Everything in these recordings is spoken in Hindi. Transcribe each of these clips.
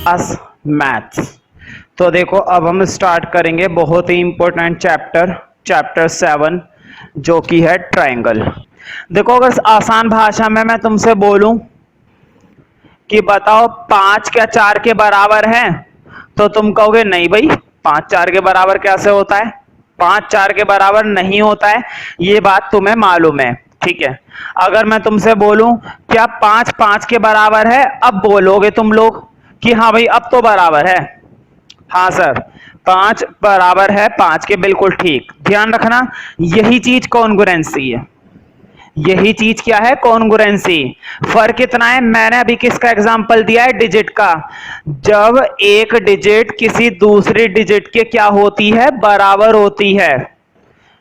Class maths. तो देखो अब हम स्टार्ट करेंगे बहुत ही इंपॉर्टेंट चैप्टर 7 जो कि है ट्रायंगल। देखो अगर आसान भाषा में मैं तुमसे बोलूं कि बताओ 5 क्या 4 के बराबर है, तो तुम कहोगे नहीं भाई 5 4 के बराबर कैसे होता है, 5 4 के बराबर नहीं होता है, ये बात तुम्हें मालूम है। ठीक है, अगर मैं तुमसे बोलूं क्या 5 5 के बराबर है, अब बोलोगे तुम लोग कि हाँ भाई अब तो बराबर है। हाँ सर 5 बराबर है 5 के, बिल्कुल ठीक। ध्यान रखना यही चीज कॉन्ग्रुएंसी है, यही चीज क्या है कॉन्ग्रुएंसी। फर्क कितना है, मैंने अभी किसका एग्जांपल दिया है, डिजिट का। जब एक डिजिट किसी दूसरी डिजिट के क्या होती है, बराबर होती है।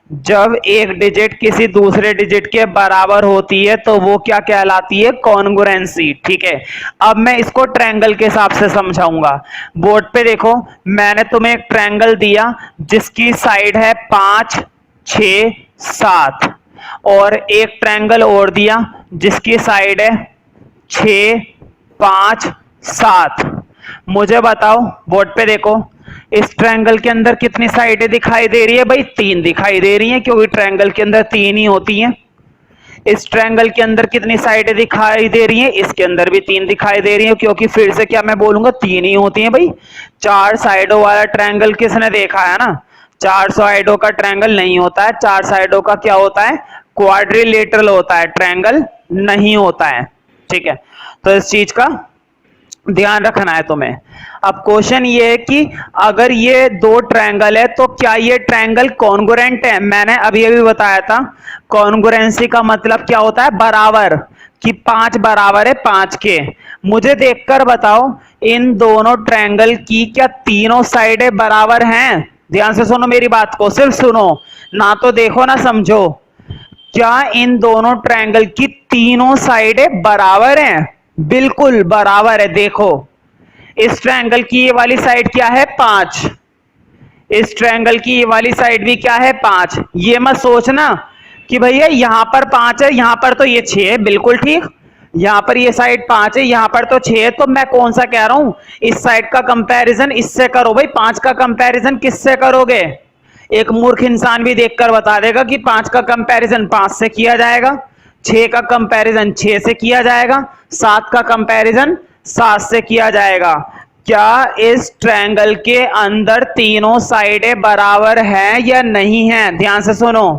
जब एक डिजिट किसी दूसरे डिजिट के बराबर होती है तो वो क्या कहलाती है, कॉन्ग्रुएंसी। ठीक है, अब मैं इसको ट्रायंगल के हिसाब से समझाऊंगा। बोर्ड पे देखो मैंने तुम्हें एक ट्रायंगल दिया जिसकी साइड है 5 6 7 और एक ट्रायंगल और दिया जिसकी साइड है 6 5 7। मुझे बताओ बोर्ड पे देखो इस ट्रायंगल के अंदर कितनी साइडें दिखाई दे रही है, भाई 3 दिखाई दे रही हैं क्योंकि ट्रायंगल के अंदर 3 ही होती हैं। इस ट्रायंगल के अंदर कितनी साइडें दिखाई दे रही हैं, इसके अंदर भी 3 दिखाई दे रही हैं क्योंकि फिर से क्या मैं बोलूंगा 3 ही होती हैं भाई। 4 साइडों वाला ट्रायंगल किसने देखा है ना, 4 साइडों का ट्रायंगल नहीं होता है, 4 साइडों का क्या होता है, क्वाड्रिलेटरल होता है, ट्रायंगल नहीं होता है। ठीक है, तो इस चीज का ध्यान रखना है तुम्हें। अब क्वेश्चन ये है कि अगर ये दो ट्रायंगल है तो क्या ये ट्रायंगल कॉन्ग्रुएंट है। मैंने अभी अभी बताया था कॉन्ग्रुएंसी का मतलब क्या होता है, बराबर, कि 5 बराबर है 5 के। मुझे देखकर बताओ इन दोनों ट्रायंगल की क्या तीनों साइडें बराबर हैं। ध्यान से सुनो मेरी बात को, सिर्फ सुनो, ना तो देखो ना समझो। क्या इन दोनों ट्रायंगल की तीनों साइडें बराबर हैं, बिल्कुल बराबर है। देखो इस ट्रायंगल की ये वाली साइड क्या है 5, इस ट्रायंगल की ये वाली साइड भी क्या है 5। ये मत सोचना कि भैया यहां पर 5 है यहां पर तो ये 6 है, बिल्कुल ठीक। यहां पर ये साइड 5 है यहां पर तो 6 है, तो मैं कौन सा कह रहा हूं, इस साइड का कंपैरिजन इससे करो। भाई 5 का कंपैरिजन किससे करोगे, एक मूर्ख इंसान भी देखकर बता देगा कि 5 का कंपैरिजन 5 से किया जाएगा, 6 का कंपैरिजन 6 से किया जाएगा, 7 का कंपैरिजन 7 से किया जाएगा। क्या इस ट्रायंगल के अंदर तीनों साइडें बराबर हैं या नहीं हैं, ध्यान से सुनो।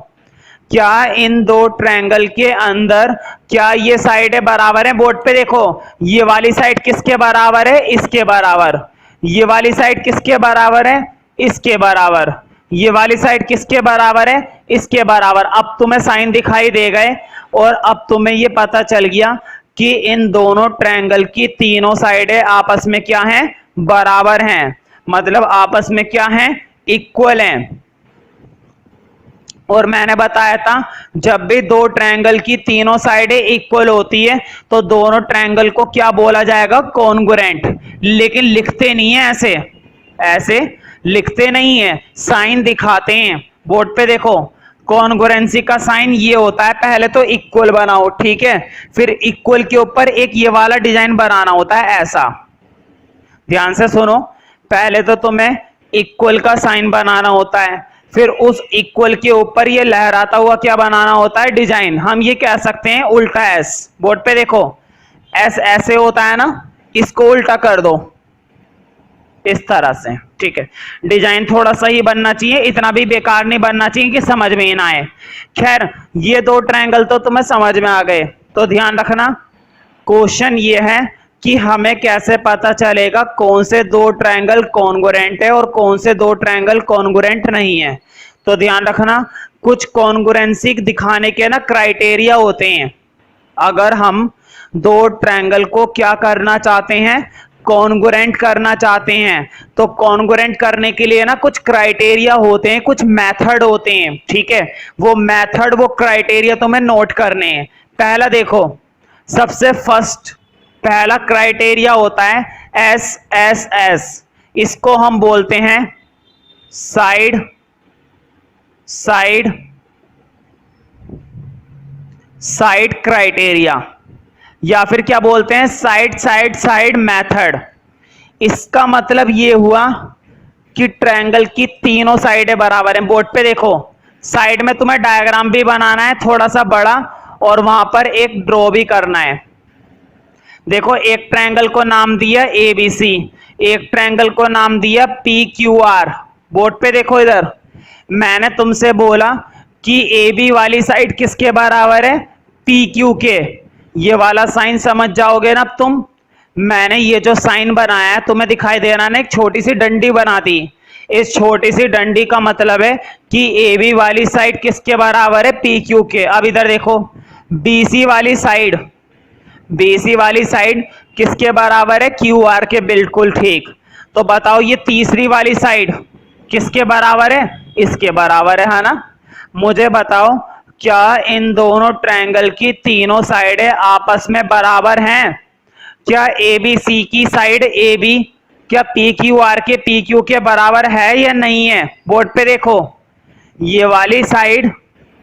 क्या इन दो ट्रायंगल के अंदर क्या ये साइडें बराबर हैं, बोर्ड पे देखो ये वाली साइड किसके बराबर है, इसके बराबर। ये वाली साइड किसके बराबर है, इसके बराबर। ये वाली साइड किसके बराबर है, इसके बराबर। अब तुम्हें साइन दिखाई दे गए और अब तुम्हें ये पता चल गया कि इन दोनों ट्रायंगल की तीनों साइडें आपस में क्या हैं, बराबर हैं, मतलब आपस में क्या हैं, इक्वल हैं। और मैंने बताया था जब भी दो ट्रायंगल की तीनों साइडें इक्वल होती है तो दोनों ट्रायंगल को क्या बोला जाएगा, कॉन्ग्रुएंट। लेकिन लिखते नहीं है ऐसे, ऐसे लिखते नहीं है, साइन दिखाते हैं। बोर्ड पे देखो कॉन्ग्रुएंसी का साइन ये होता है, पहले तो इक्वल बनाओ, ठीक है, फिर इक्वल के ऊपर एक ये वाला डिजाइन बनाना होता है ऐसा। ध्यान से सुनो, पहले तो तुम्हें इक्वल का साइन बनाना होता है, फिर उस इक्वल के ऊपर ये लहराता हुआ क्या बनाना होता है, डिजाइन। हम ये कह सकते हैं उल्टा एस। बोर्ड पे देखो एस ऐसे होता है ना, इसको उल्टा कर दो इस तरह से। ठीक है, डिजाइन थोड़ा सही बनना चाहिए, इतना भी बेकार नहीं बनना चाहिए कि समझ में ही ना आए। खैर ये दो ट्रायंगल तो तुम्हें समझ में आ गए। तो ध्यान रखना क्वेश्चन ये है कि हमें कैसे पता चलेगा कौन से दो ट्रायंगल कॉन्ग्रुएंट है और कौन से दो ट्रायंगल कॉन्ग्रुएंट नहीं है। तो ध्यान रखना कुछ कॉन्ग्रुएंसी दिखाने के ना क्राइटेरिया होते हैं। अगर हम दो ट्रायंगल को क्या करना चाहते हैं, कॉन्ग्रुएंट करना चाहते हैं, तो कॉन्ग्रुएंट करने के लिए ना कुछ क्राइटेरिया होते हैं, कुछ मेथड होते हैं। ठीक है, वो मेथड वो क्राइटेरिया तुम्हें नोट करने हैं। पहला देखो, सबसे फर्स्ट पहला क्राइटेरिया होता है एस एस एस। इसको हम बोलते हैं साइड साइड साइड क्राइटेरिया, या फिर क्या बोलते हैं, साइड साइड साइड मेथड। इसका मतलब ये हुआ कि ट्रायंगल की तीनों साइडें बराबर हैं। बोर्ड पे देखो, साइड में तुम्हें डायग्राम भी बनाना है थोड़ा सा बड़ा, और वहां पर एक ड्रॉ भी करना है। देखो, एक ट्रायंगल को नाम दिया एबीसी, एक ट्रायंगल को नाम दिया पी क्यू आर। बोर्ड पे देखो, इधर मैंने तुमसे बोला कि ए बी वाली साइड किसके बराबर है, पी क्यू के। ये वाला साइन समझ जाओगे ना अब तुम। मैंने ये जो साइन बनाया है तुम्हें दिखाई दे रहा है ना, एक छोटी सी डंडी बना दी। इस छोटी सी डंडी का मतलब है कि ए बी वाली साइड किसके बराबर है, पी क्यू के। अब इधर देखो, बीसी वाली साइड, बीसी वाली साइड किसके बराबर है, क्यू आर के। बिल्कुल ठीक। तो बताओ ये तीसरी वाली साइड किसके बराबर है, इसके बराबर है ना। मुझे बताओ, क्या इन दोनों ट्रायंगल की तीनों साइडें आपस में बराबर हैं? क्या ए बी सी की साइड ए बी क्या पी क्यू आर के पी क्यू के बराबर है या नहीं है? बोर्ड पे देखो, ये वाली साइड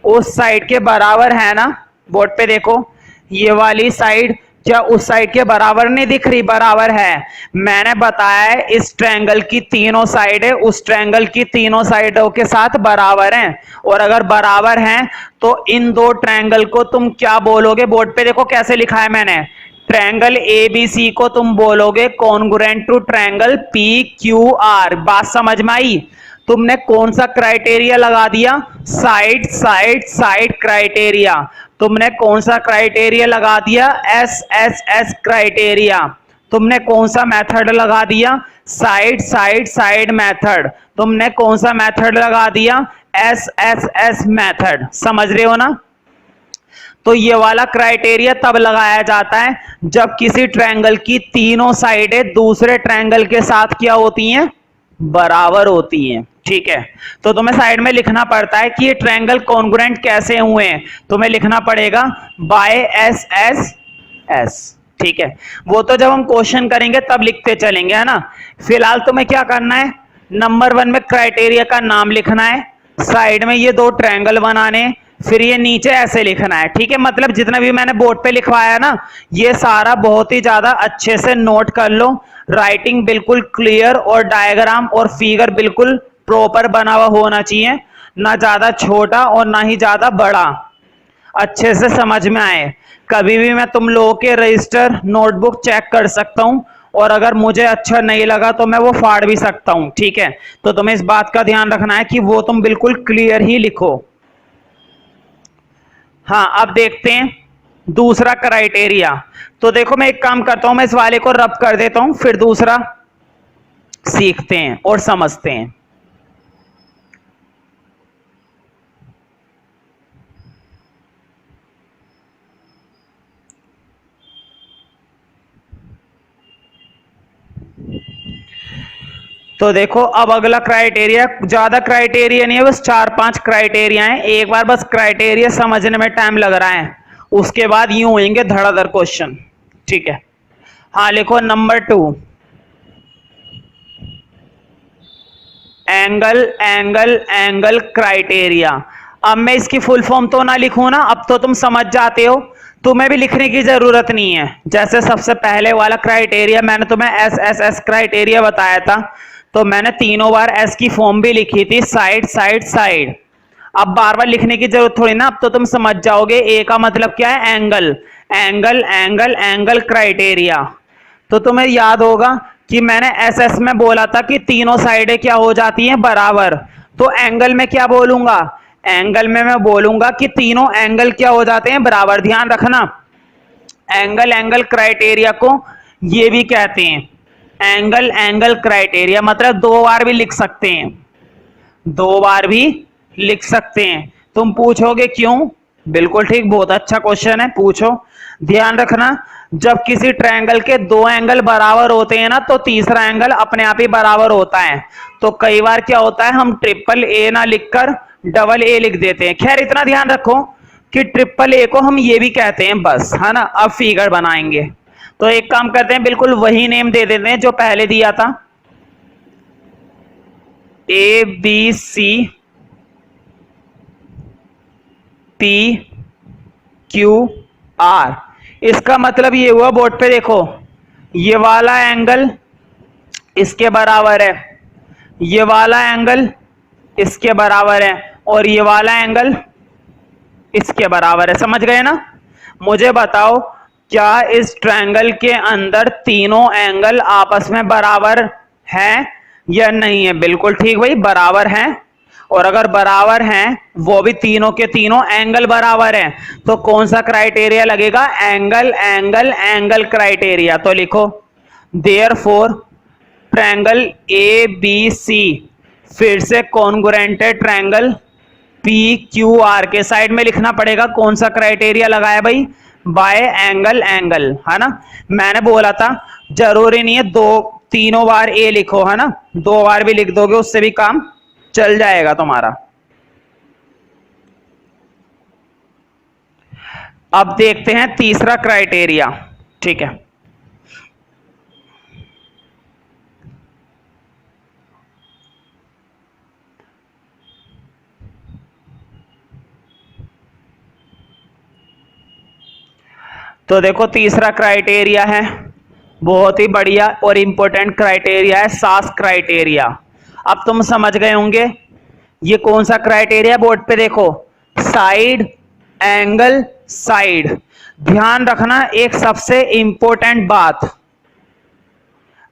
उस साइड के बराबर है ना। बोर्ड पे देखो, ये वाली साइड क्या उस साइड के बराबर नहीं दिख रही? बराबर है। मैंने बताया है इस ट्रायंगल की तीनों साइडें उस ट्रायंगल की तीनों साइडों के साथ बराबर हैं, और अगर बराबर हैं तो इन दो ट्रायंगल को तुम क्या बोलोगे? बोर्ड पे देखो कैसे लिखा है मैंने। ट्रायंगल एबीसी को तुम बोलोगे congruent to triangle P Q R. बात समझ में आई? तुमने कौन सा क्राइटेरिया लगा दिया? Side side side criteria. तुमने कौन सा क्राइटेरिया लगा दिया? S S S criteria. तुमने कौन सा मेथड लगा दिया? Side side side method. तुमने कौन सा मेथड लगा दिया? S S S method. समझ रहे हो ना? तो ये वाला क्राइटेरिया तब लगाया जाता है जब किसी ट्रायंगल की तीनों साइडें दूसरे ट्रायंगल के साथ क्या होती हैं? बराबर होती हैं। ठीक है, तो तुम्हें साइड में लिखना पड़ता है कि ये ट्रायंगल कॉन्ग्रुएंट कैसे हुए हैं। तुम्हें लिखना पड़ेगा बाय एस एस एस। ठीक है, वो तो जब हम क्वेश्चन करेंगे तब लिखते चलेंगे, है ना। फिलहाल तुम्हें क्या करना है, नंबर 1 में क्राइटेरिया का नाम लिखना है, साइड में ये दो ट्रायंगल बनाने, फिर ये नीचे ऐसे लिखना है। ठीक है, मतलब जितना भी मैंने बोर्ड पे लिखवाया ना, ये सारा बहुत ही ज्यादा अच्छे से नोट कर लो। राइटिंग बिल्कुल क्लियर और डायग्राम और फिगर बिल्कुल प्रॉपर बना हुआ होना चाहिए, ना ज्यादा छोटा और ना ही ज्यादा बड़ा, अच्छे से समझ में आए। कभी भी मैं तुम लोगों के रजिस्टर नोटबुक चेक कर सकता हूं, और अगर मुझे अच्छा नहीं लगा तो मैं वो फाड़ भी सकता हूं। ठीक है, तो तुम्हें इस बात का ध्यान रखना है कि वो तुम बिल्कुल क्लियर ही लिखो। हाँ, अब देखते हैं दूसरा क्राइटेरिया। तो देखो, मैं एक काम करता हूं, मैं इस वाले को रब कर देता हूं, फिर दूसरा सीखते हैं और समझते हैं। तो देखो, अब अगला क्राइटेरिया, ज्यादा क्राइटेरिया नहीं है, बस 4-5 क्राइटेरिया हैं। एक बार बस क्राइटेरिया समझने में टाइम लग रहा है, उसके बाद यूं होंगे धड़ाधड़ क्वेश्चन। ठीक है, हाँ लिखो number 2, angle angle angle criteria. अब मैं इसकी फुल फॉर्म तो ना लिखूं ना, अब तो तुम समझ जाते हो, तुम्हें भी लिखने की जरूरत नहीं है। जैसे सबसे पहले वाला क्राइटेरिया मैंने तुम्हें एस एस एस क्राइटेरिया बताया था, तो मैंने तीनों बार एस की फॉर्म भी लिखी थी, साइड साइड साइड। अब बार बार लिखने की जरूरत थोड़ी ना, अब तो तुम समझ जाओगे ए का मतलब क्या है, angle angle angle angle criteria. तो तुम्हें याद होगा कि मैंने एस एस में बोला था कि तीनों साइडें क्या हो जाती हैं, बराबर। तो एंगल में क्या बोलूंगा, एंगल में मैं बोलूंगा कि तीनों एंगल क्या हो जाते हैं, बराबर। ध्यान रखना, एंगल एंगल क्राइटेरिया को ये भी कहते हैं एंगल एंगल क्राइटेरिया, मतलब दो बार भी लिख सकते हैं, दो बार भी लिख सकते हैं। तुम पूछोगे क्यों? बिल्कुल ठीक, बहुत अच्छा क्वेश्चन है, पूछो। ध्यान रखना, जब किसी ट्रायंगल के दो एंगल बराबर होते हैं ना, तो तीसरा एंगल अपने आप ही बराबर होता है। तो कई बार क्या होता है, हम ट्रिपल ए ना लिखकर डबल ए लिख देते हैं। खैर, इतना ध्यान रखो कि ट्रिपल ए को हम ये भी कहते हैं, बस, है ना। अब फिगर बनाएंगे, तो एक काम करते हैं, बिल्कुल वही नेम दे देते हैं जो पहले दिया था, A B C P Q R. इसका मतलब ये हुआ, बोर्ड पे देखो, ये वाला एंगल इसके बराबर है, ये वाला एंगल इसके बराबर है और ये वाला एंगल इसके बराबर है। समझ गए ना? मुझे बताओ क्या इस ट्रायंगल के अंदर तीनों एंगल आपस में बराबर हैं या नहीं है? बिल्कुल ठीक भाई, बराबर हैं। और अगर बराबर हैं, वो भी तीनों के तीनों एंगल बराबर हैं, तो कौन सा क्राइटेरिया लगेगा? Angle angle angle criteria. तो लिखो therefore triangle A B C फिर से कॉन्ग्रुएंट है ट्रायंगल पी क्यू आर के। साइड में लिखना पड़ेगा कौन सा क्राइटेरिया लगाया भाई? बाय एंगल एंगल, है ना? मैंने बोला था जरूरी नहीं है दो तीनों बार ए लिखो, है ना? दो बार भी लिख दोगे उससे भी काम चल जाएगा तुम्हारा। अब देखते हैं तीसरा क्राइटेरिया। ठीक है, तो देखो तीसरा क्राइटेरिया है, बहुत ही बढ़िया और इंपॉर्टेंट क्राइटेरिया है, सास क्राइटेरिया। अब तुम समझ गए होंगे ये कौन सा क्राइटेरिया। बोर्ड पे देखो, साइड एंगल साइड। ध्यान रखना एक सबसे इंपॉर्टेंट बात,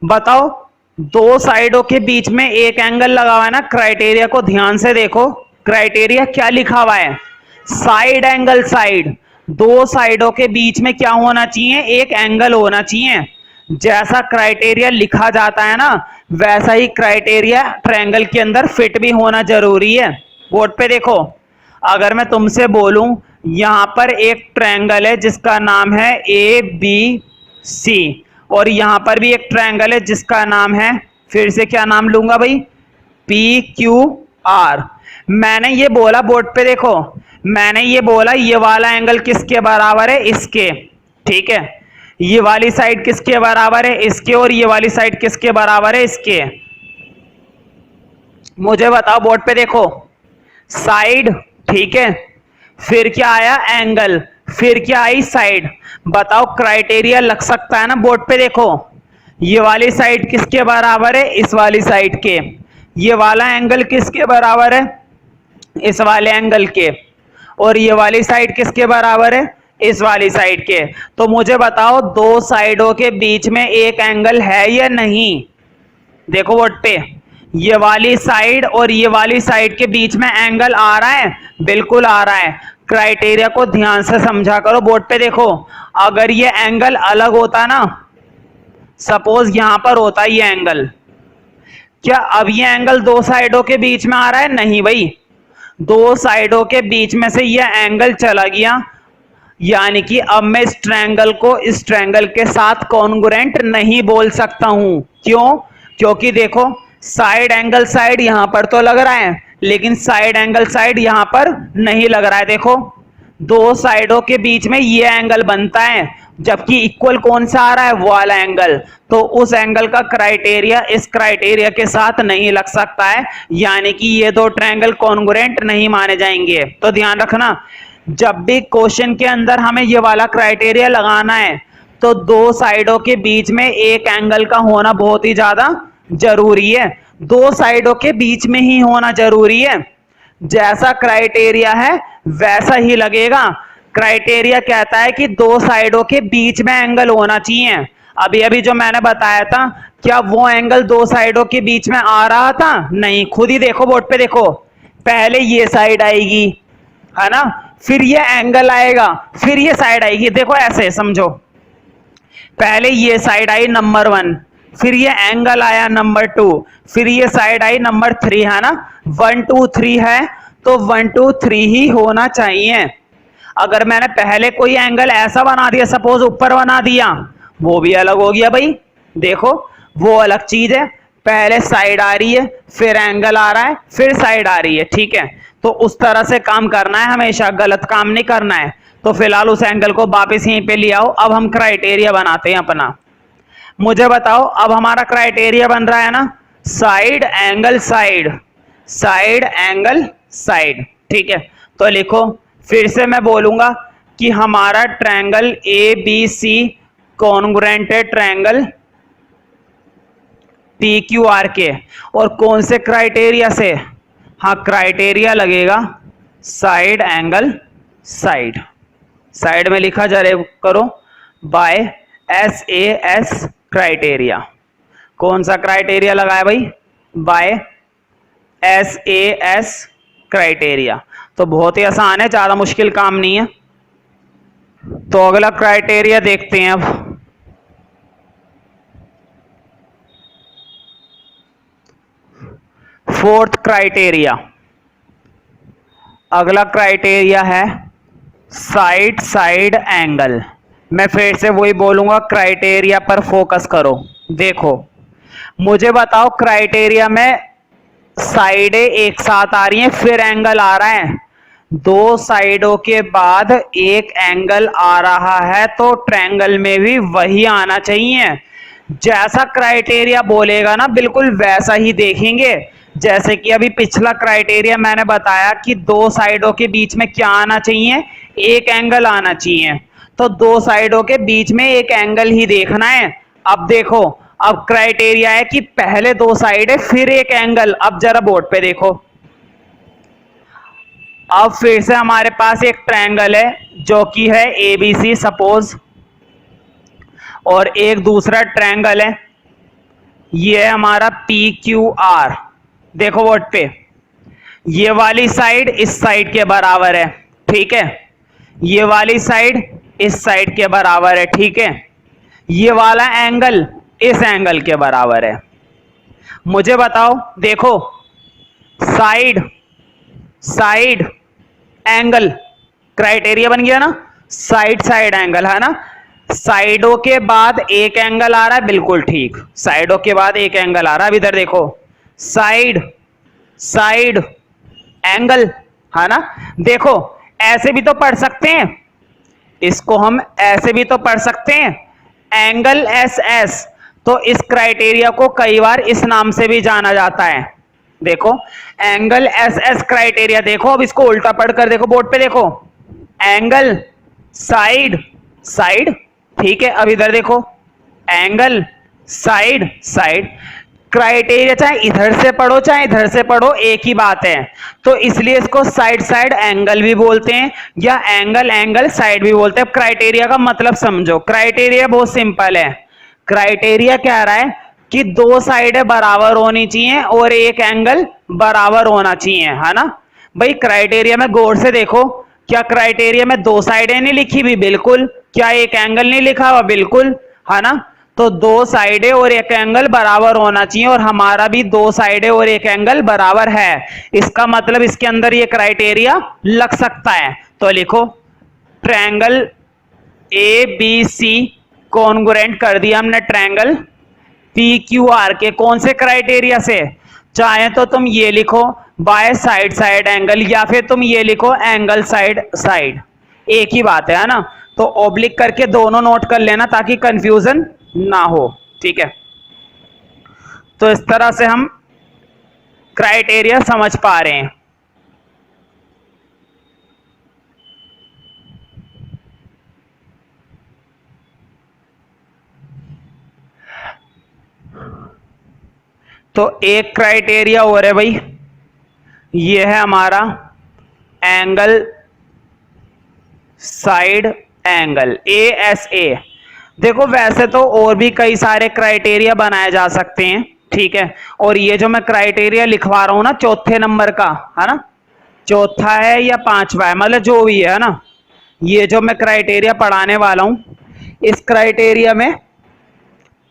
बताओ दो साइडों के बीच में एक एंगल लगा हुआ है ना, क्राइटेरिया को ध्यान से देखो, क्राइटेरिया क्या लिखा हुआ है? Side angle side. दो साइडों के बीच में क्या होना चाहिए? एक एंगल होना चाहिए। जैसा क्राइटेरिया लिखा जाता है ना, वैसा ही क्राइटेरिया ट्रायंगल के अंदर फिट भी होना जरूरी है। बोर्ड पे देखो, अगर मैं तुमसे बोलूं यहां पर एक ट्रायंगल है जिसका नाम है ए बी सी, और यहां पर भी एक ट्रायंगल है जिसका नाम है, फिर से क्या नाम लूंगा भाई? P Q are. मैंने ये बोला, बोर्ड पे देखो, मैंने ये बोला ये वाला एंगल किसके बराबर है? इसके। ठीक है, ये वाली साइड किसके बराबर है? इसके। और ये वाली साइड किसके बराबर है? इसके। मुझे बताओ, बोर्ड पे देखो, साइड, ठीक है, फिर क्या आया? एंगल, फिर क्या आई? साइड। बताओ क्राइटेरिया लग सकता है ना? बोर्ड पे देखो, ये वाली साइड किसके बराबर है? इस वाली साइड के। ये वाला एंगल किसके बराबर है? इस वाले एंगल के। और ये वाली साइड किसके बराबर है? इस वाली साइड के। तो मुझे बताओ दो साइडों के बीच में एक एंगल है या नहीं? देखो बोर्ड पे, ये वाली साइड और ये वाली साइड के बीच में एंगल आ रहा है, बिल्कुल आ रहा है। क्राइटेरिया को ध्यान से समझा करो। बोर्ड पे देखो, अगर ये एंगल अलग होता ना, सपोज यहां पर होता ये एंगल, क्या अब ये एंगल दो साइडों के बीच में आ रहा है? नहीं भाई, दो साइडों के बीच में से ये एंगल चला गया, यानी कि अब मैं इस ट्रायंगल को इस ट्रायंगल के साथ कॉन्ग्रुएंट नहीं बोल सकता हूं। क्यों? क्योंकि देखो साइड एंगल साइड यहां पर तो लग रहा है, लेकिन साइड एंगल साइड यहां पर नहीं लग रहा है। देखो दो साइडों के बीच में ये एंगल बनता है, जबकि इक्वल कौन सा आ रहा है? वो वाला एंगल। तो उस एंगल का क्राइटेरिया इस क्राइटेरिया के साथ नहीं लग सकता है, यानी कि ये दो ट्रायंगल कॉन्ग्रुएंट नहीं माने जाएंगे। तो ध्यान रखना, जब भी क्वेश्चन के अंदर हमें ये वाला क्राइटेरिया लगाना है, तो दो साइडों के बीच में एक एंगल का होना बहुत ही ज्यादा जरूरी है। दो साइडों के बीच में ही होना जरूरी है। जैसा क्राइटेरिया है वैसा ही लगेगा। क्राइटेरिया कहता है कि दो साइडों के बीच में एंगल होना चाहिए। अभी अभी जो मैंने बताया था, क्या वो एंगल दो साइडों के बीच में आ रहा था? नहीं। खुद ही देखो, बोर्ड पे देखो, पहले ये साइड आएगी, है ना, फिर ये एंगल आएगा, फिर ये साइड आएगी। देखो ऐसे समझो, पहले ये साइड आई नंबर 1, फिर ये एंगल आया नंबर 2, फिर ये साइड आई नंबर 3, है ना। 1 2 3 है, तो 1 2 3 ही होना चाहिए। अगर मैंने पहले कोई एंगल ऐसा बना दिया, सपोज ऊपर बना दिया, वो भी अलग हो गया भाई। देखो वो अलग चीज है, पहले साइड आ रही है, फिर एंगल आ रहा है, फिर साइड आ रही है। ठीक है, तो उस तरह से काम करना है हमेशा, गलत काम नहीं करना है। तो फिलहाल उस एंगल को वापस यहीं पे ले आओ। अब हम क्राइटेरिया बनाते हैं अपना। मुझे बताओ, अब हमारा क्राइटेरिया बन रहा है ना, side angle side, side angle side. ठीक है, तो लिखो, फिर से मैं बोलूंगा कि हमारा triangle A B C congruent triangle P Q R के, और कौन से क्राइटेरिया से, हाँ क्राइटेरिया लगेगा साइड एंगल साइड, साइड में लिखा जा रहा करो बाय SAS क्राइटेरिया। कौन सा क्राइटेरिया लगाया भाई, बाय SAS क्राइटेरिया। तो बहुत ही आसान है, ज्यादा मुश्किल काम नहीं है। तो अगला क्राइटेरिया देखते हैं अब। फोर्थ क्राइटेरिया, अगला क्राइटेरिया है साइड साइड एंगल। मैं फिर से वही बोलूंगा, क्राइटेरिया पर फोकस करो। देखो मुझे बताओ, क्राइटेरिया में साइडें एक साथ आ रही हैं, फिर एंगल आ रहा है, दो साइडों के बाद एक एंगल आ रहा है, तो ट्रायंगल में भी वही आना चाहिए। जैसा क्राइटेरिया बोलेगा ना बिल्कुल वैसा ही देखेंगे। जैसे कि अभी पिछला क्राइटेरिया मैंने बताया कि दो साइडों के बीच में क्या आना चाहिए, एक एंगल आना चाहिए। तो दो साइडों के बीच में एक एंगल ही देखना है। अब देखो, अब क्राइटेरिया है कि पहले दो साइड है फिर एक एंगल। अब जरा बोर्ड पे देखो, अब फिर से हमारे पास एक ट्रायंगल है जो कि है ABC सपोज, और एक दूसरा ट्रायंगल है, ये है हमारा PQR। देखो बोर्ड पे, ये वाली साइड इस साइड के बराबर है, ठीक है, ये वाली साइड इस साइड के बराबर है, ठीक है, ये वाला एंगल इस एंगल के बराबर है। मुझे बताओ, देखो साइड साइड एंगल क्राइटेरिया बन गया ना, साइड साइड एंगल है ना, साइडों के बाद एक एंगल आ रहा है, बिल्कुल ठीक, साइडों के बाद एक एंगल आ रहा है। अब इधर देखो, साइड साइड एंगल है ना। देखो ऐसे भी तो पढ़ सकते हैं, इसको हम ऐसे भी तो पढ़ सकते हैं, एंगल SS। तो इस क्राइटेरिया को कई बार इस नाम से भी जाना जाता है। देखो एंगल SS क्राइटेरिया। देखो अब इसको उल्टा पढ़कर देखो, बोर्ड पे देखो, एंगल साइड साइड, ठीक है। अब इधर देखो, एंगल साइड साइड। क्राइटेरिया चाहे इधर से पढ़ो चाहे इधर से पढ़ो एक ही बात है। तो इसलिए इसको साइड साइड एंगल भी बोलते हैं या एंगल एंगल साइड भी बोलते हैं। क्राइटेरिया का मतलब समझो, क्राइटेरिया बहुत सिंपल है। क्राइटेरिया कह रहा है कि दो साइडें बराबर होनी चाहिए और एक एंगल बराबर होना चाहिए, है ना भाई। क्राइटेरिया में गौर से देखो, क्या क्राइटेरिया में दो साइडें नहीं लिखी भी, बिल्कुल। क्या एक एंगल नहीं लिखा हुआ, बिल्कुल, है ना। तो दो साइडें और एक एंगल बराबर होना चाहिए, और हमारा भी दो साइडें और एक एंगल बराबर है। इसका मतलब इसके अंदर ये क्राइटेरिया लग सकता है। तो लिखो, ट्रायंगल ABC कॉन्ग्रुएंट कर दिया हमने ट्रायंगल PQR के, कौन से क्राइटेरिया से, चाहे तो तुम ये लिखो बाय साइड साइड एंगल, या फिर तुम ये लिखो एंगल साइड साइड, एक ही बात है ना। तो ओब्लिक करके दोनों नोट कर लेना ताकि कंफ्यूजन ना हो, ठीक है। तो इस तरह से हम क्राइटेरिया समझ पा रहे हैं। तो एक क्राइटेरिया और है भाई, ये है हमारा एंगल साइड एंगल ASA। देखो वैसे तो और भी कई सारे क्राइटेरिया बनाए जा सकते हैं, ठीक है। और ये जो मैं क्राइटेरिया लिखवा रहा हूं ना चौथे नंबर का, है ना, चौथा है या पांचवा है, मतलब जो भी है ना, ये जो मैं क्राइटेरिया पढ़ाने वाला हूं, इस क्राइटेरिया में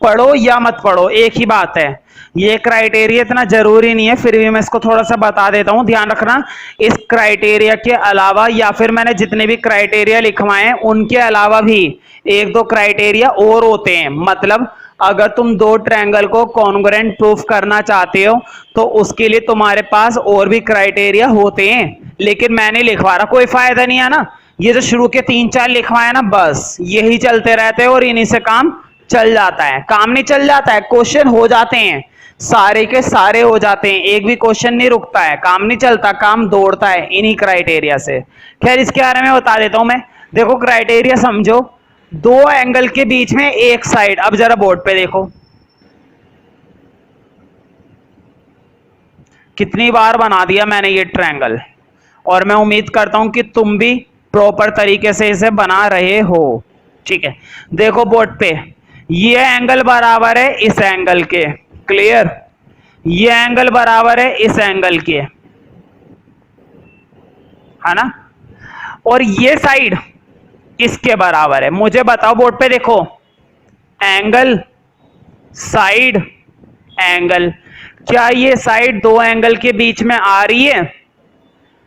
पढ़ो या मत पढ़ो एक ही बात है। ये क्राइटेरिया इतना जरूरी नहीं है, फिर भी मैं इसको थोड़ा सा बता देता हूं, ध्यान रखना। इस क्राइटेरिया के अलावा या फिर मैंने जितने भी क्राइटेरिया लिखवाए हैं उनके अलावा भी एक दो क्राइटेरिया और होते हैं। मतलब अगर तुम दो ट्रायंगल को कॉन्ग्रुएंट प्रूफ करना चाहते हो तो उसके लिए तुम्हारे पास और भी क्राइटेरिया होते हैं, लेकिन मैंने लिखवा रहा, कोई फायदा नहीं है ना। ये जो शुरू के 3-4 लिखवाए ना, बस यही चलते रहते हैं और इन्हीं से काम चल जाता है। काम नहीं चल जाता है, क्वेश्चन हो जाते हैं, सारे के सारे हो जाते हैं, एक भी क्वेश्चन नहीं रुकता है, काम नहीं चलता, काम दौड़ता है इन्हीं क्राइटेरिया से। खैर इसके बारे में बता देता हूं मैं। देखो क्राइटेरिया समझो, दो एंगल के बीच में एक साइड। अब जरा बोर्ड पे देखो, कितनी बार बना दिया मैंने ये ट्रायंगल, और मैं उम्मीद करता हूं कि तुम भी प्रॉपर तरीके से इसे बना रहे हो। ठीक है, देखो बोर्ड पे ये एंगल बराबर है इस एंगल के, क्लियर, ये एंगल बराबर है इस एंगल के, है ना, और ये साइड इसके बराबर है। मुझे बताओ बोर्ड पे देखो, एंगल साइड एंगल, क्या ये साइड दो एंगल के बीच में आ रही है?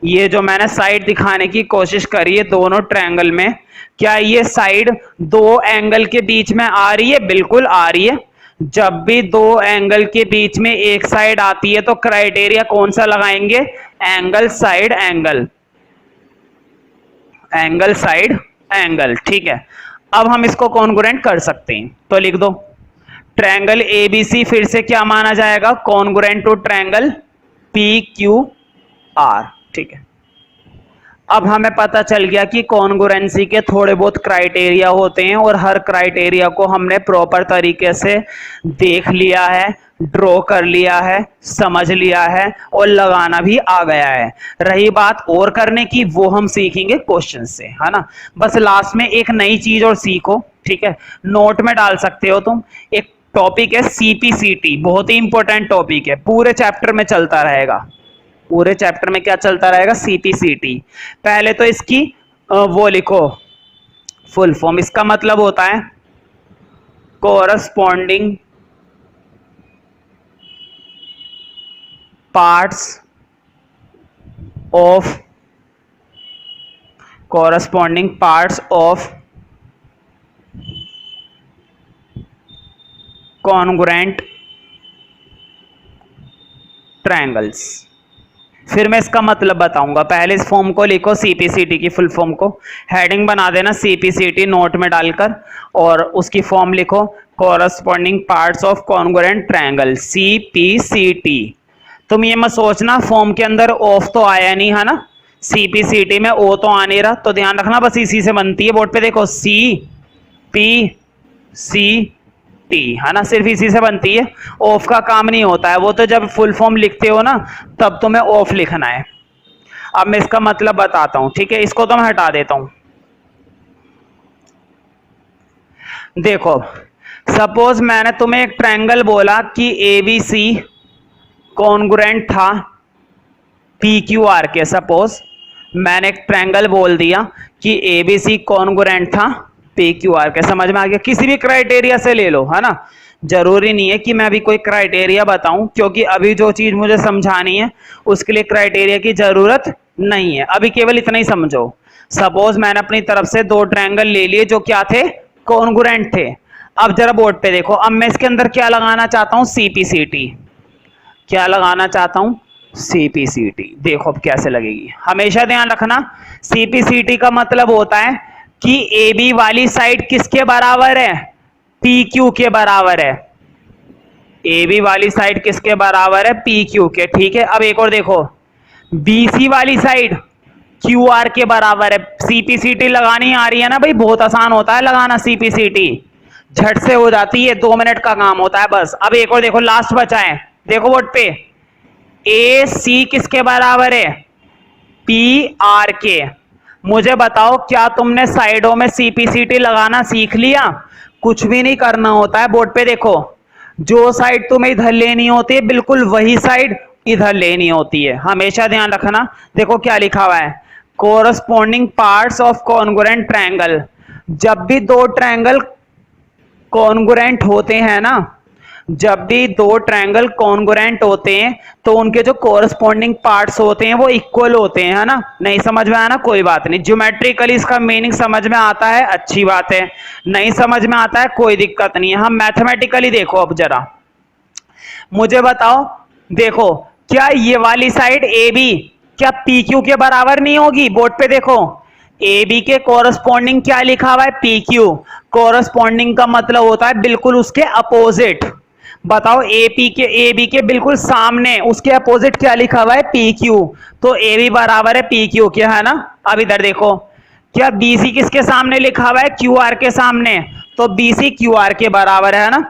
ये जो मैंने साइड दिखाने की कोशिश करी है दोनों ट्रायंगल में, क्या ये साइड दो एंगल के बीच में आ रही है? बिल्कुल आ रही है। जब भी दो एंगल के बीच में एक साइड आती है तो क्राइटेरिया कौन सा लगाएंगे? Angle side angle, angle side angle. ठीक है, अब हम इसको कॉन्ग्रुएंट कर सकते हैं, तो लिख दो ट्रायंगल एबीसी फिर से क्या माना जाएगा? Congruent to triangle P Q R. ठीक है, अब हमें पता चल गया कि कॉन्ग्रुएंसी के थोड़े बहुत क्राइटेरिया होते हैं और हर क्राइटेरिया को हमने प्रॉपर तरीके से देख लिया है, ड्रॉ कर लिया है, समझ लिया है और लगाना भी आ गया है। रही बात और करने की, वो हम सीखेंगे क्वेश्चन से, है ना। बस लास्ट में एक नई चीज और सीखो, ठीक है, नोट में डाल सकते हो तुम, एक टॉपिक है सीपीसीटी, बहुत ही इंपॉर्टेंट टॉपिक है, पूरे चैप्टर में चलता रहेगा। पूरे चैप्टर में क्या चलता रहेगा? सीपीसीटी। पहले तो इसकी वो लिखो फुल फॉर्म, इसका मतलब होता है corresponding parts of, corresponding parts of congruent triangles. फिर मैं इसका मतलब बताऊंगा, पहले इस फॉर्म को लिखो, सीपीसीटी की फुल फॉर्म को हेडिंग बना देना सीपीसीटी नोट में डालकर, और उसकी फॉर्म लिखो corresponding parts of congruent triangle, CPCT. तुम ये मत सोचना फॉर्म के अंदर ऑफ तो आया नहीं, है ना, सीपीसीटी में ओ तो आ नहीं रहा, तो ध्यान रखना बस इसी से बनती है। बोर्ड पे देखो सी पी सी टी, है ना, सिर्फ इसी से बनती है, ऑफ का काम नहीं होता है, वो तो जब फुल फॉर्म लिखते हो ना तब तुम्हें ऑफ लिखना है। अब मैं इसका मतलब बताता हूं, ठीक है, इसको तो मैं हटा देता हूं। देखो सपोज मैंने तुम्हें एक ट्रायंगल बोला कि एबीसी कॉन्ग्रुएंट था पी क्यू आर के, सपोज मैंने एक ट्रायंगल बोल दिया कि एबीसी कॉन्ग्रुएंट था पी क्यू आर के, समझ में आ गया? किसी भी क्राइटेरिया से ले लो, है ना, जरूरी नहीं है कि मैं अभी कोई क्राइटेरिया बताऊं, क्योंकि अभी जो चीज मुझे समझानी है उसके लिए क्राइटेरिया की जरूरत नहीं है, अभी केवल इतना ही समझो। सपोज मैंने अपनी तरफ से दो ट्रायंगल ले लिए जो क्या थे? कॉन्ग्रुएंट थे। अब जरा बोर्ड पे देखो, अब मैं इसके अंदर क्या लगाना चाहता हूं? सीपीसीटी। क्या लगाना चाहता हूं? सीपीसीटी। देखो अब कैसे लगेगी, हमेशा ध्यान रखना सीपीसीटी का मतलब होता है कि ए बी वाली साइड किसके बराबर है? पी क्यू के बराबर है। ए बी वाली साइड किसके बराबर है? पी क्यू के। ठीक है, अब एक और देखो, बी सी वाली साइड क्यू आर के बराबर है। सीपीसीटी लगानी आ रही है ना भाई, बहुत आसान होता है लगाना सीपीसीटी, झट से हो जाती है, 2 मिनट का काम होता है बस। अब एक और देखो, लास्ट बचा है, देखो बोर्ड पे, ए सी किसके बराबर है? पी आर के। मुझे बताओ क्या तुमने साइडों में सीपीसीटी लगाना सीख लिया? कुछ भी नहीं करना होता है। बोर्ड पे देखो, जो साइड तुम्हें इधर लेनी होती है बिल्कुल वही साइड इधर लेनी होती है, हमेशा ध्यान रखना। देखो क्या लिखा हुआ है, corresponding parts of congruent triangle. जब भी दो ट्रायंगल कॉन्ग्रुएंट होते हैं ना, जब भी दो ट्रायंगल कॉन्ग्रुएंट होते हैं तो उनके जो कोरस्पॉन्डिंग पार्ट्स होते हैं वो इक्वल होते हैं, है ना। नहीं समझ में आया ना, कोई बात नहीं, ज्योमेट्रिकली इसका मीनिंग समझ में आता है, अच्छी बात है, नहीं समझ में आता है कोई दिक्कत नहीं है। हम मैथमेटिकली देखो, अब जरा मुझे बताओ, देखो क्या ये वाली साइड ए बी क्या पी क्यू के बराबर नहीं होगी? बोर्ड पे देखो, ए बी के कोरस्पॉन्डिंग क्या लिखा हुआ है? P Q. कोरस्पॉन्डिंग का मतलब होता है बिल्कुल उसके अपोजिट। बताओ ए बी के बिल्कुल सामने उसके अपोजिट क्या लिखा हुआ है? P Q. तो ए बी बराबर है पी क्यू के, है ना। अब इधर देखो, क्या बी सी किसके सामने लिखा हुआ है? क्यू आर के सामने, तो बी सी क्यू आर के बराबर है ना,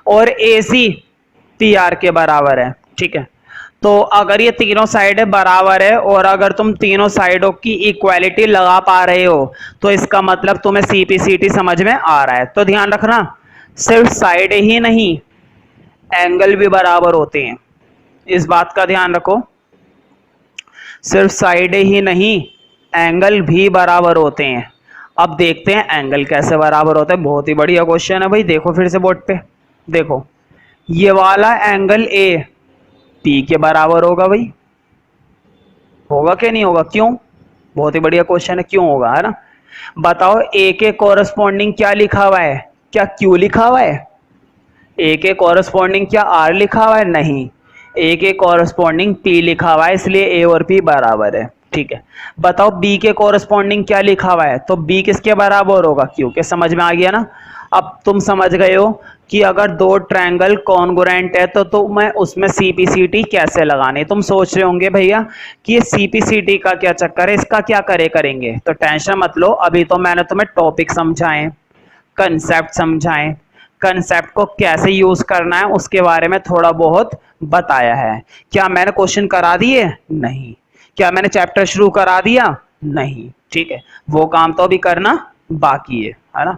और ए सी पी आर के बराबर है। ठीक है। तो अगर ये तीनों साइडें बराबर है और अगर तुम तीनों साइडों की इक्वालिटी लगा पा रहे हो तो इसका मतलब तुम्हें सीपीसीटी समझ में आ रहा है। तो ध्यान रखना, सिर्फ साइड ही नहीं, एंगल भी बराबर होते हैं, इस बात का ध्यान रखो। सिर्फ साइड ही नहीं, एंगल भी बराबर होते हैं। अब देखते हैं एंगल कैसे बराबर होते हैं। बहुत ही बढ़िया क्वेश्चन है भाई। देखो फिर से बोर्ड पे, देखो ये वाला एंगल ए पी के बराबर होगा भाई, होगा कि नहीं होगा? क्यों? बहुत ही बढ़िया क्वेश्चन है, क्यों होगा, है ना। बताओ ए के कोरस्पॉन्डिंग क्या लिखा हुआ है? क्या क्यू लिखा हुआ है? ए के कोरस्पॉन्डिंग क्या आर लिखा हुआ है? नहीं, ए के कोरस्पॉन्डिंग पी लिखा हुआ है, इसलिए ए और पी बराबर है। ठीक है। बताओ बी के कोरस्पॉन्डिंग क्या लिखा हुआ है? तो बी किसके बराबर होगा? क्यू के। समझ में आ गया ना। अब तुम समझ गए हो कि अगर दो ट्रायंगल कॉन्ग्रुएंट है तो मैं उसमें सीपीसीटी कैसे लगाने। तुम सोच रहे होंगे भैया कि ये सीपीसीटी का क्या चक्कर है, इसका क्या करेंगे। तो टेंशन मत लो, अभी तो मैंने तुम्हें टॉपिक समझाए, कंसेप्ट समझाए, कंसेप्ट को कैसे यूज करना है उसके बारे में थोड़ा बहुत बताया है। क्या मैंने क्वेश्चन करा दिए? नहीं। क्या मैंने चैप्टर शुरू करा दिया? नहीं। ठीक है, वो काम तो अभी करना बाकी है ना।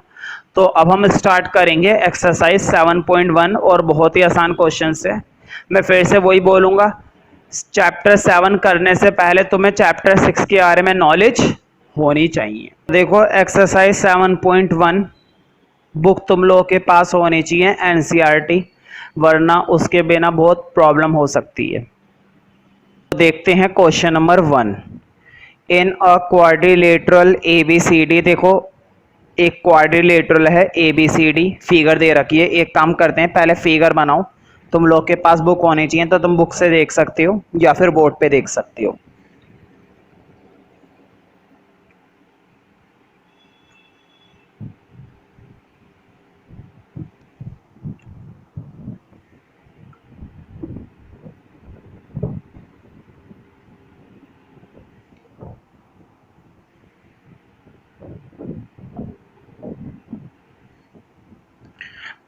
तो अब हम स्टार्ट करेंगे एक्सरसाइज 7.1 और बहुत ही आसान क्वेश्चन है। मैं फिर से वही बोलूंगा, चैप्टर 7 करने से पहले तुम्हें चैप्टर 6 के बारे में नॉलेज होनी चाहिए। देखो एक्सरसाइज 7.1 बुक तुम लोगों के पास होनी चाहिए एनसीईआरटी, वरना उसके बिना बहुत प्रॉब्लम हो सकती है। तो देखते हैं question number 1। In a quadrilateral ABCD, देखो एक क्वाड्रिलेटरल है एबीसीडी, फिगर दे रखी है। एक काम करते हैं, पहले फिगर बनाओ। तुम लोग के पास बुक होनी चाहिए, तो तुम बुक से देख सकते हो या फिर बोर्ड पे देख सकते हो।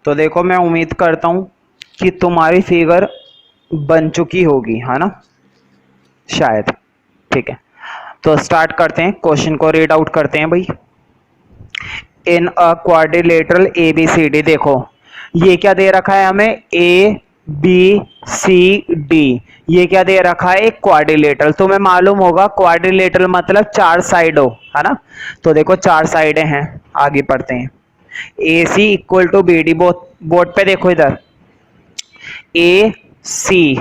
तो देखो मैं उम्मीद करता हूं कि तुम्हारी फिगर बन चुकी होगी, है ना, शायद। ठीक है, तो स्टार्ट करते हैं, क्वेश्चन को रीड आउट करते हैं भाई। इन अ क्वाड्रिलेटरल एबीसीडी, देखो ये क्या दे रखा है हमें? A B C D. ये क्या दे रखा है? एक क्वाड्रिलेटरल। तुम्हें मालूम होगा क्वाड्रिलेटरल मतलब चार साइड हो, है ना। तो देखो चार साइडें हैं, आगे पढ़ते हैं। A C equal to B D, board पे देखो इधर, ए सी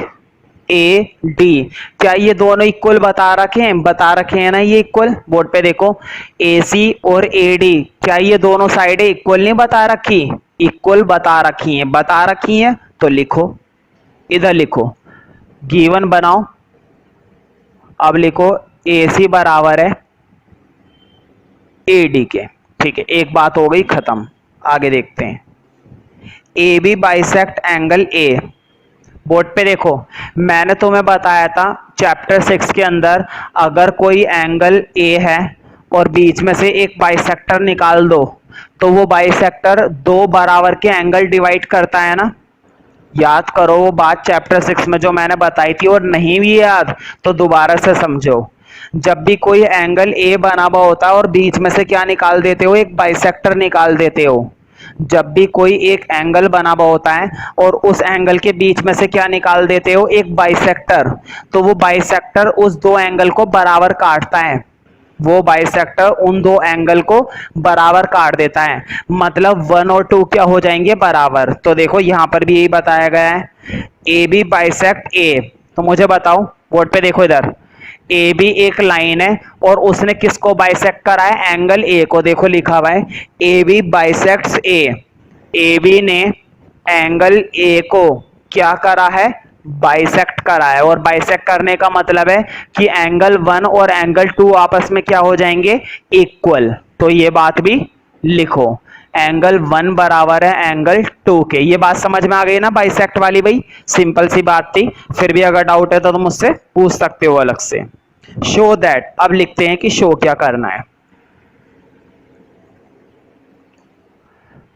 ए डी, क्या ये दोनों इक्वल बता रखे हैं? बता रखे हैं ना ये इक्वल। बोर्ड पे देखो ए सी और ए डी, क्या ये दोनों साइडें इक्वल नहीं बता रखी? इक्वल बता रखी हैं। बता रखी हैं तो लिखो, इधर लिखो, गिवन बनाओ। अब लिखो ए सी बराबर है ए डी के। ठीक है, एक बात हो गई खत्म। आगे देखते हैं, A B bisect angle A. Board पे देखो, मैंने तुम्हें बताया था चैप्टर 6 के अंदर, अगर कोई एंगल ए है और बीच में से एक बाइसेक्टर निकाल दो तो वो बाइसेक्टर दो बराबर के एंगल डिवाइड करता है ना। याद करो वो बात चैप्टर 6 में जो मैंने बताई थी, और नहीं भी याद तो दोबारा से समझो। जब भी कोई एंगल ए बना हुआ होता है और बीच में से क्या निकाल देते हो? एक बाइसेक्टर निकाल देते हो। जब भी कोई एक एंगल बना हुआ होता है और उस एंगल के बीच में से क्या निकाल देते हो? एक बाइसेक्टर। तो वो बाइसेक्टर उस दो एंगल को बराबर काटता है, वो बाइसेक्टर उन दो एंगल को बराबर काट देता है। मतलब 1 और 2 क्या हो जाएंगे? बराबर। तो देखो यहां पर भी यही बताया गया है, ए बी बाइसेक्ट ए। तो मुझे बताओ, बोर्ड पे देखो इधर, ए बी एक लाइन है और उसने किसको बाइसेक्ट करा है? एंगल ए को। देखो लिखा हुआ है A B bisects A. A B ने एंगल ए को क्या करा है? बाइसेक्ट करा है। और बाइसेक्ट करने का मतलब है कि एंगल 1 और एंगल 2 आपस में क्या हो जाएंगे? इक्वल। तो ये बात भी लिखो, एंगल 1 बराबर है एंगल 2 के। ये बात समझ में आ गई ना बाइसेक्ट वाली भाई? सिंपल सी बात थी। फिर भी अगर डाउट है तो तुम मुझसे पूछ सकते हो अलग से। शो दैट, अब लिखते हैं कि शो क्या करना है।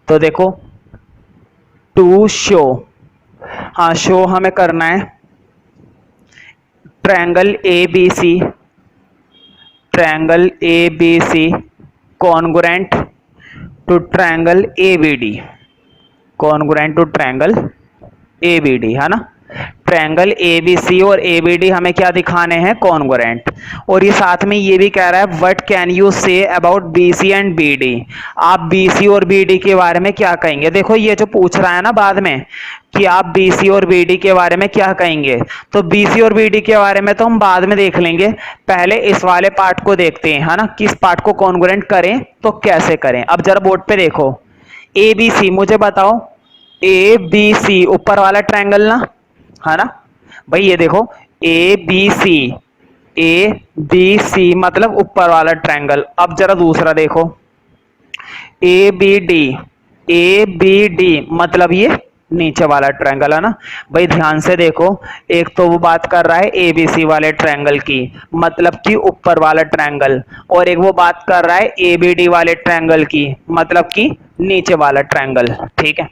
तो देखो टू शो, हाँ शो हमें करना है triangle A B C, triangle A B C congruent to triangle A B D, congruent to triangle A B D, है ना। ट्रायंगल ए बी सी और ए बी डी हमें क्या दिखाने हैं, कॉन्ग्रुएंट। और ये साथ में ये भी कह रहा है what can you say about B C and B D, आप बी सी और बी डी के बारे में क्या कहेंगे। देखो ये जो पूछ रहा है ना बाद में कि आप बी सी और बी डी के बारे में क्या कहेंगे, तो बी सी और बी डी के बारे में तो हम बाद में देख लेंगे, पहले इस वाले पार्ट को देखते हैं, है ना, किस पार्ट को कॉन्ग्रुएंट करें तो कैसे करें। अब जरा बोर्ड पे देखो, ए बी सी, मुझे बताओ ए बी सी ऊपर वाला ट्रायंगल ना, है ना भाई, ये देखो ए बी सी मतलब ऊपर वाला ट्रायंगल। अब जरा दूसरा देखो ए बी डी मतलब ये नीचे वाला ट्रायंगल, है ना भाई। ध्यान से देखो, एक तो वो बात कर रहा है ए बी सी वाले ट्रायंगल की, मतलब कि ऊपर वाला ट्रायंगल, और एक वो बात कर रहा है ए बी डी वाले ट्रायंगल की, मतलब कि नीचे वाला ट्रायंगल, ठीक है।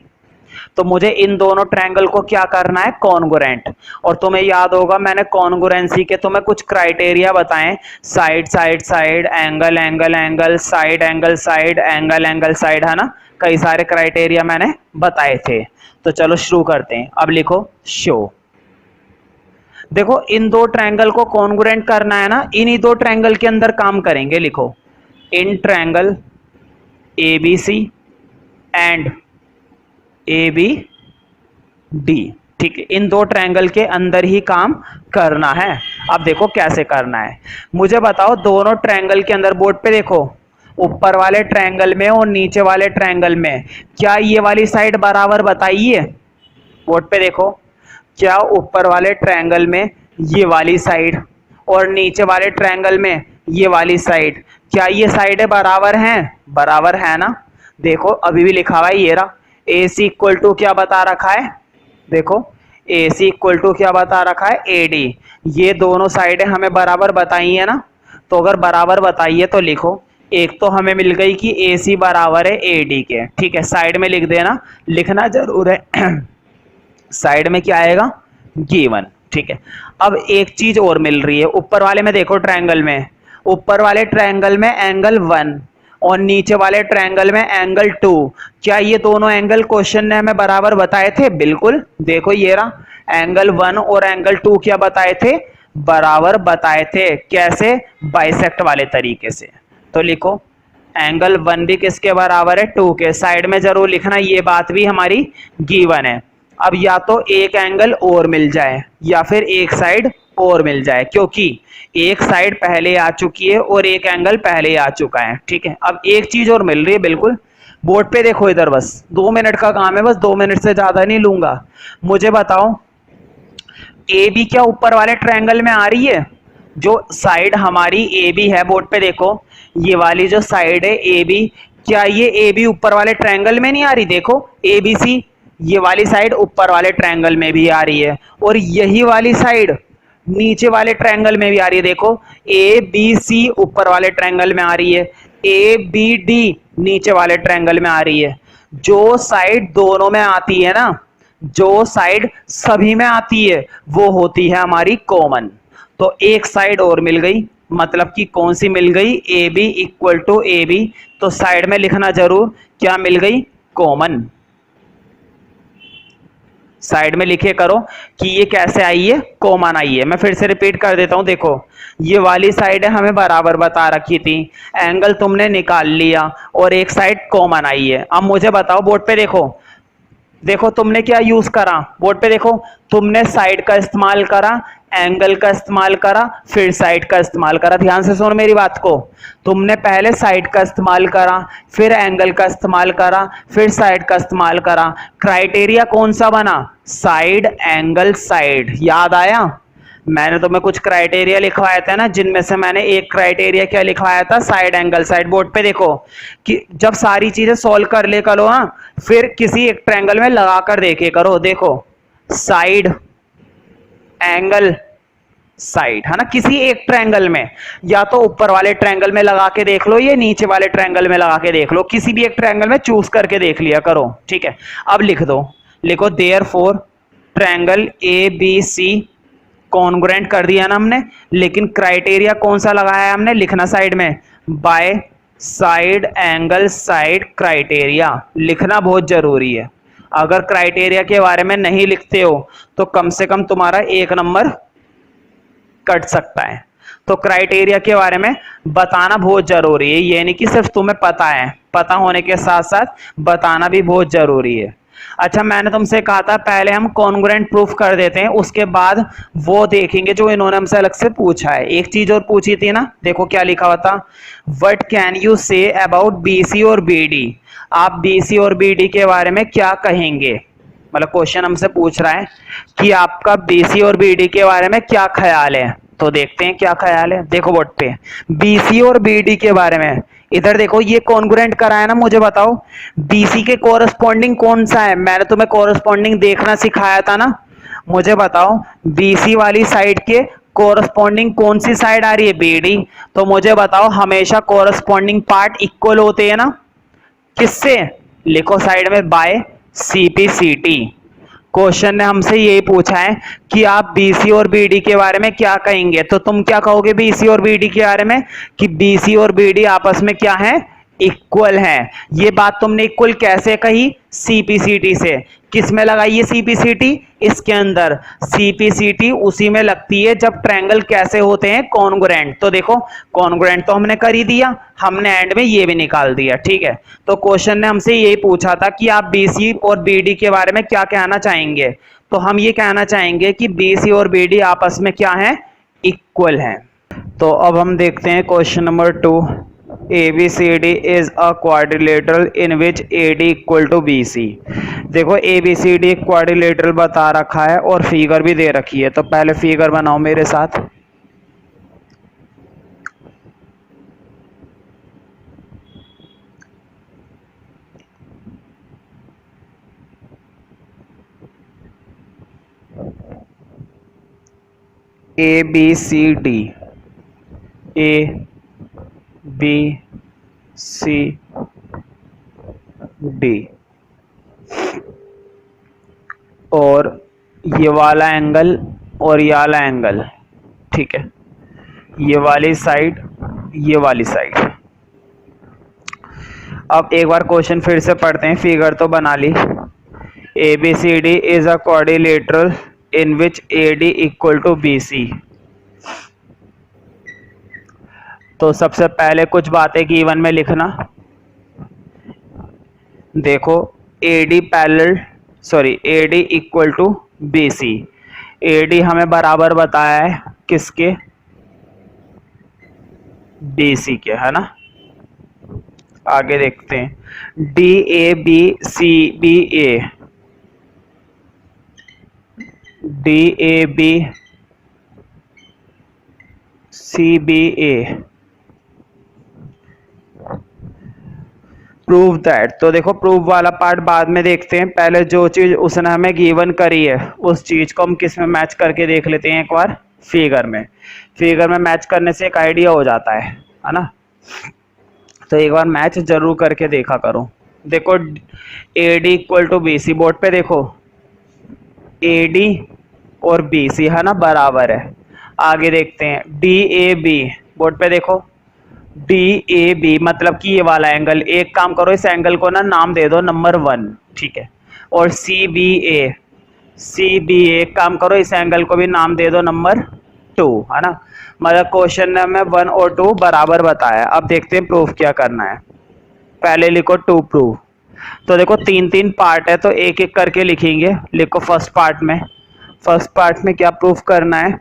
तो मुझे इन दोनों ट्रायंगल को क्या करना है, कॉन्ग्रुएंट। और तुम्हें याद होगा मैंने कॉन्ग्रुएंसी के तुम्हें कुछ क्राइटेरिया बताएं, side side side, angle angle angle, side angle side, angle angle side, है ना, कई सारे क्राइटेरिया मैंने बताए थे। तो चलो शुरू करते हैं। अब लिखो शो, देखो इन दो ट्रायंगल को कॉन्ग्रुएंट करना है ना, इन्हीं दो ट्रायंगल के अंदर काम करेंगे। लिखो in triangle A B C and A B D, ठीक है, इन दो ट्रायंगल के अंदर ही काम करना है। अब देखो कैसे करना है, मुझे बताओ दोनों ट्रायंगल के अंदर, बोर्ड पे देखो, ऊपर वाले ट्रायंगल में और नीचे वाले ट्रायंगल में क्या ये वाली साइड बराबर बताइए। बोर्ड पे देखो, क्या ऊपर वाले ट्रायंगल में ये वाली साइड और नीचे वाले ट्रायंगल में ये वाली साइड, क्या ये साइडें बराबर हैं, बराबर है ना। देखो अभी भी लिखा हुआ है ये रहा, ए सी इक्वल टू क्या बता रखा है, देखो ए सी इक्वल टू क्या बता रखा है, ए डी। ये दोनों साइडें हमें बराबर बताई है ना, तो अगर बराबर बताइए तो लिखो, एक तो हमें मिल गई कि ए सी बराबर है ए डी के, ठीक है, साइड में लिख देना, लिखना जरूर है साइड में क्या आएगा, गिवन, ठीक है। अब एक चीज और मिल रही है, ऊपर वाले में देखो ट्रायंगल में, ऊपर वाले ट्रायंगल में एंगल 1 और नीचे वाले ट्रायंगल में एंगल 2, क्या ये दोनों एंगल क्वेश्चन ने हमें बराबर बताए थे, बिल्कुल। देखो ये रहा एंगल 1 और एंगल 2 क्या बताए थे, बराबर बताए थे, कैसे, बाइसेक्ट वाले तरीके से। तो लिखो एंगल 1 भी किसके बराबर है, 2 के, साइड में जरूर लिखना, ये बात भी हमारी गिवन है। अब या तो एक एंगल और मिल जाए या फिर एक साइड और मिल जाए, क्योंकि एक साइड पहले आ चुकी है और एक एंगल पहले आ चुका है, ठीक है। अब एक चीज और मिल रही है, बिल्कुल बोर्ड पे देखो इधर, बस 2 मिनट का काम है, बस 2 मिनट से ज्यादा नहीं लूंगा। मुझे बताओ ए बी क्या ऊपर वाले ट्रायंगल में आ रही है, जो साइड हमारी ए बी है, बोर्ड पे देखो ये वाली जो साइड है ए बी, क्या ये ए बी ऊपर वाले ट्रायंगल में नहीं आ रही, देखो ए बी सी, ये वाली साइड ऊपर वाले ट्रायंगल में भी आ रही है, और यही वाली साइड नीचे वाले ट्रायंगल में भी आ रही है। देखो ए बी सी ऊपर वाले ट्रायंगल में आ रही है, ए बी डी नीचे वाले ट्रायंगल में आ रही है। जो साइड दोनों में आती है ना, जो साइड सभी में आती है, वो होती है हमारी कॉमन। तो एक साइड और मिल गई, मतलब कि कौन सी मिल गई, A B equal to A B, तो साइड में लिखना जरूर क्या मिल गई, कॉमन। साइड में लिखे करो कि ये कैसे आई है, कॉमन आई है। मैं फिर से रिपीट कर देता हूं, देखो ये वाली साइड है हमें बराबर बता रखी थी, एंगल तुमने निकाल लिया और एक साइड कॉमन आई है। अब मुझे बताओ, बोर्ड पे देखो, देखो तुमने क्या यूज करा, बोर्ड पे देखो, तुमने साइड का इस्तेमाल करा, एंगल का इस्तेमाल करा, फिर साइड का इस्तेमाल करा। ध्यान से सुनो मेरी बात को, तुमने पहले साइड का इस्तेमाल करा, फिर एंगल का इस्तेमाल करा, फिर साइड का इस्तेमाल करा। क्राइटेरिया कौन सा बना, साइड एंगल साइड। याद आया, मैंने तुम्हें कुछ क्राइटेरिया लिखवाया था ना, जिनमें से मैंने एक क्राइटेरिया क्या लिखवाया था, साइड एंगल साइड। बोर्ड पे देखो कि जब सारी चीजें सॉल्व कर ले करो, हाँ, फिर किसी एक ट्रायंगल में लगा कर देखे करो। देखो साइड एंगल साइड, है ना, किसी एक ट्रायंगल में, या तो ऊपर वाले ट्रायंगल में लगा के देख लो, या नीचे वाले ट्रायंगल में लगा के देख लो, किसी भी एक ट्रायंगल में चूज करके देख लिया करो, ठीक है। अब लिख दो, लिखो therefore triangle A B C congruent कर दिया ना हमने, लेकिन क्राइटेरिया कौन सा लगाया है हमने, लिखना साइड में, by side angle side criteria, लिखना बहुत जरूरी है। अगर क्राइटेरिया के बारे में नहीं लिखते हो तो कम से कम तुम्हारा 1 नंबर कट सकता है। तो क्राइटेरिया के बारे में बताना बहुत जरूरी है, ये नहीं कि सिर्फ तुम्हें पता है, पता होने के साथ साथ बताना भी बहुत जरूरी है। अच्छा, मैंने तुमसे कहा था पहले हम कॉन्ग्रुएंट प्रूफ कर देते हैं, उसके बाद वो देखेंगे जो इन्होंने हमसे अलग से पूछा है। एक चीज और पूछी थी ना, देखो क्या लिखा हुआ था, what can you say about BC और बीडी, आप बीसी और बीडी के बारे में क्या कहेंगे, मतलब क्वेश्चन हमसे पूछ रहा है कि आपका बीसी और बीडी के बारे में क्या ख्याल है। तो देखते हैं क्या ख्याल है। देखो बोर्ड पे बीसी और बीडी के बारे में, इधर देखो ये कॉन्ग्रुएंट करा है ना, मुझे बताओ बीसी के कोरस्पॉन्डिंग कौन सा है, मैंने तुम्हें कोरस्पॉन्डिंग देखना सिखाया था ना, मुझे बताओ बीसी वाली साइड के कोरस्पॉन्डिंग कौन सी साइड आ रही है, बीडी। तो मुझे बताओ हमेशा कोरस्पॉन्डिंग पार्ट इक्वल होते हैं ना, किससे, लिखो साइड में बाय सीपीसीटी। क्वेश्चन ने हमसे यही पूछा है कि आप बीसी और बीडी के बारे में क्या कहेंगे, तो तुम क्या कहोगे बीसी और बीडी के बारे में, कि बीसी और बीडी आपस में क्या है, इक्वल है। ये बात तुमने इक्वल कैसे कही, सीपीसीटी से। किस में लगाई है सीपीसीटी, इसके अंदर सीपीसीटी उसी में लगती है जब ट्रायंगल कैसे होते हैं, कॉन्ग्रुएंट। तो देखो कॉन्ग्रुएंट तो हमने कर ही दिया, हमने एंड में ये भी निकाल दिया, ठीक है। तो क्वेश्चन ने हमसे यही पूछा था कि आप बीसी और बीडी के बारे में क्या कहना चाहेंगे, तो हम ये कहना चाहेंगे कि बीसी और बीडी आपस में क्या है, इक्वल है। तो अब हम देखते हैं question number 2, ABCD is a quadrilateral in which AD equal to BC। देखो ABCD एक क्वाड्रिलेटरल बता रखा है और फिगर भी दे रखी है, तो पहले फिगर बनाओ मेरे साथ। ABCD, ABCD और ये वाला एंगल और ये वाला एंगल, ठीक है, ये वाली साइड, ये वाली साइड। अब एक बार क्वेश्चन फिर से पढ़ते हैं, फिगर तो बना ली। ABCD is a quadrilateral in which AD equal to BC। तो सबसे पहले कुछ बातें गिवन में लिखना। देखो AD parallel, sorry AD equal to BC, AD हमें बराबर बताया है किसके, BC के, है ना। आगे देखते हैं DABCBA, DABCBA प्रूव दैट। तो देखो प्रूव वाला पार्ट बाद में देखते हैं, पहले जो चीज उसने हमें गिवन करी है उस चीज को हम किस में मैच करके देख लेते हैं एक बार, फिगर में। फिगर में मैच करने से एक आइडिया हो जाता है ना। तो एक बार मैच जरूर करके देखा करो। देखो AD equal to BC, board पे देखो AD और BC है ना बराबर है। आगे देखते हैं DAB, बोर्ड पे देखो DAB मतलब कि ये वाला एंगल, एक काम करो इस एंगल को ना नाम दे दो नंबर 1, ठीक है। और CBA, एक काम करो इस एंगल को भी नाम दे दो नंबर 2, है ना। मतलब क्वेश्चन ने हमें 1 और 2 बराबर बताया। अब देखते हैं प्रूफ क्या करना है। पहले लिखो 2 प्रूफ। तो देखो 3 पार्ट है तो एक एक करके लिखेंगे। लिखो फर्स्ट पार्ट में, क्या प्रूफ करना है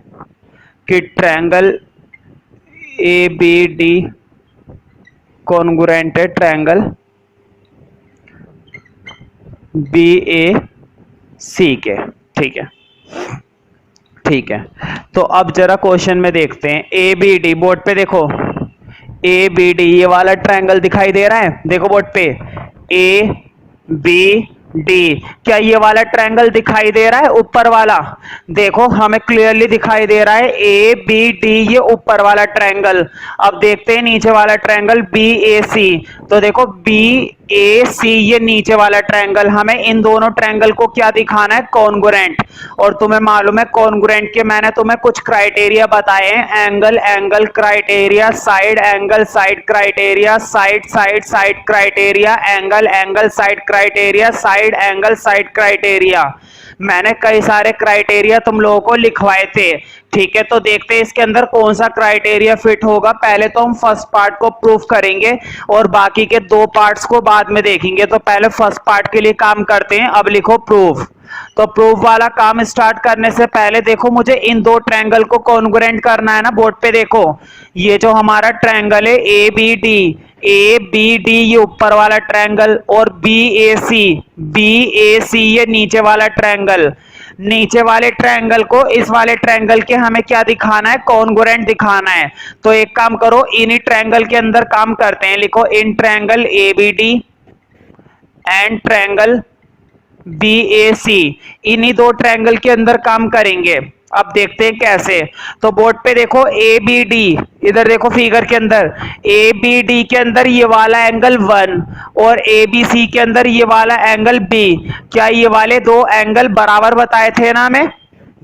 कि ट्रायंगल ABD कॉन्ग्रुएंट है ट्रायंगल BAC के, ठीक है। तो अब जरा क्वेश्चन में देखते हैं ABD, बोर्ड पे देखो ABD ये वाला ट्रायंगल दिखाई दे रहा है, देखो बोर्ड पे ABD डी। क्या ये वाला ट्रायंगल दिखाई दे रहा है ऊपर वाला? देखो हमें क्लियरली दिखाई दे रहा है ए बी डी, ये ऊपर वाला ट्रायंगल। अब देखते हैं नीचे वाला ट्रायंगल बी ए सी। तो देखो बी ए सी ये नीचे वाला ट्रायंगल, हमें इन दोनों ट्रायंगल को क्या दिखाना है? कॉन्ग्रुएंट। और तुम्हें मालूम है कॉन्ग्रुएंट के मैंने तुम्हें कुछ क्राइटेरिया बताए हैं, angle angle criteria, side angle side criteria, side side side criteria, angle angle side criteria, side angle side criteria. मैंने कई सारे क्राइटेरिया तुम लोगों को लिखवाए थे। ठीक है, तो देखते हैं इसके अंदर कौन सा क्राइटेरिया फिट होगा। पहले तो हम फर्स्ट पार्ट को प्रूफ करेंगे और बाकी के दो पार्ट्स को बाद में देखेंगे। तो पहले फर्स्ट पार्ट के लिए काम करते हैं। अब लिखो प्रूफ। तो प्रूफ वाला काम स्टार्ट करने से पहले देखो मुझे इन दो ट्रायंगल को कॉन्ग्रुएंट करना है ना। बोर्ड पे देखो ये जो हमारा ट्रायंगल है A B D, A B D ये ऊपर वाला ट्रायंगल, और बी ए सी ये नीचे वाला ट्रायंगल। नीचे वाले ट्रायंगल को इस वाले ट्रायंगल के हमें क्या दिखाना है? कॉन्ग्रुएंट दिखाना है। तो एक काम करो, इन्हीं ट्रायंगल के अंदर काम करते हैं। लिखो in triangle A B D and triangle B A C, इन्हीं दो ट्रायंगल के अंदर काम करेंगे। अब देखते हैं कैसे। तो बोर्ड पे देखो ए बी डी, इधर देखो फिगर के अंदर ए बी डी के अंदर ये वाला एंगल 1 और ए बी सी के अंदर ये वाला एंगल बी। क्या ये वाले दो एंगल बराबर बताए थे ना हमें?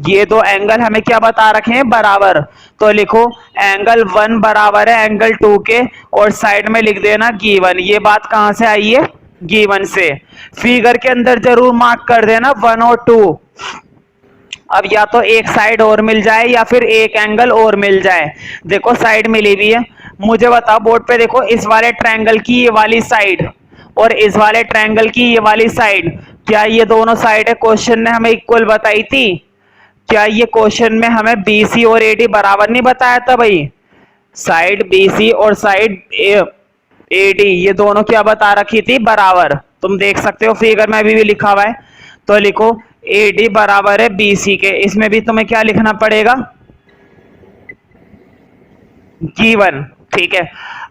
ये दो एंगल हमें क्या बता रखे हैं? बराबर। तो लिखो एंगल 1 बराबर है एंगल 2 के, और साइड में लिख देना गिवन। ये बात कहां से आई है? गिवन से। फिगर के अंदर जरूर मार्क कर देना 1 और 2। अब या तो एक साइड और मिल जाए या फिर एक एंगल और मिल जाए। देखो साइड मिली हुई है। मुझे बताओ बोर्ड पे देखो इस वाले ट्रायंगल की ये वाली साइड और इस वाले ट्रायंगल की ये वाली साइड, क्या ये दोनों साइड है क्वेश्चन ने हमें इक्वल बताई थी? क्या ये क्वेश्चन में हमें BC और AD बराबर नहीं बताया था भाई? साइड BC और साइड AD ये दोनों क्या बता रखी थी? बराबर। तुम देख सकते हो फिगर में अभी भी लिखा हुआ है। तो लिखो AD बराबर है BC के। इसमें भी तुम्हें क्या लिखना पड़ेगा? गिवन। ठीक है,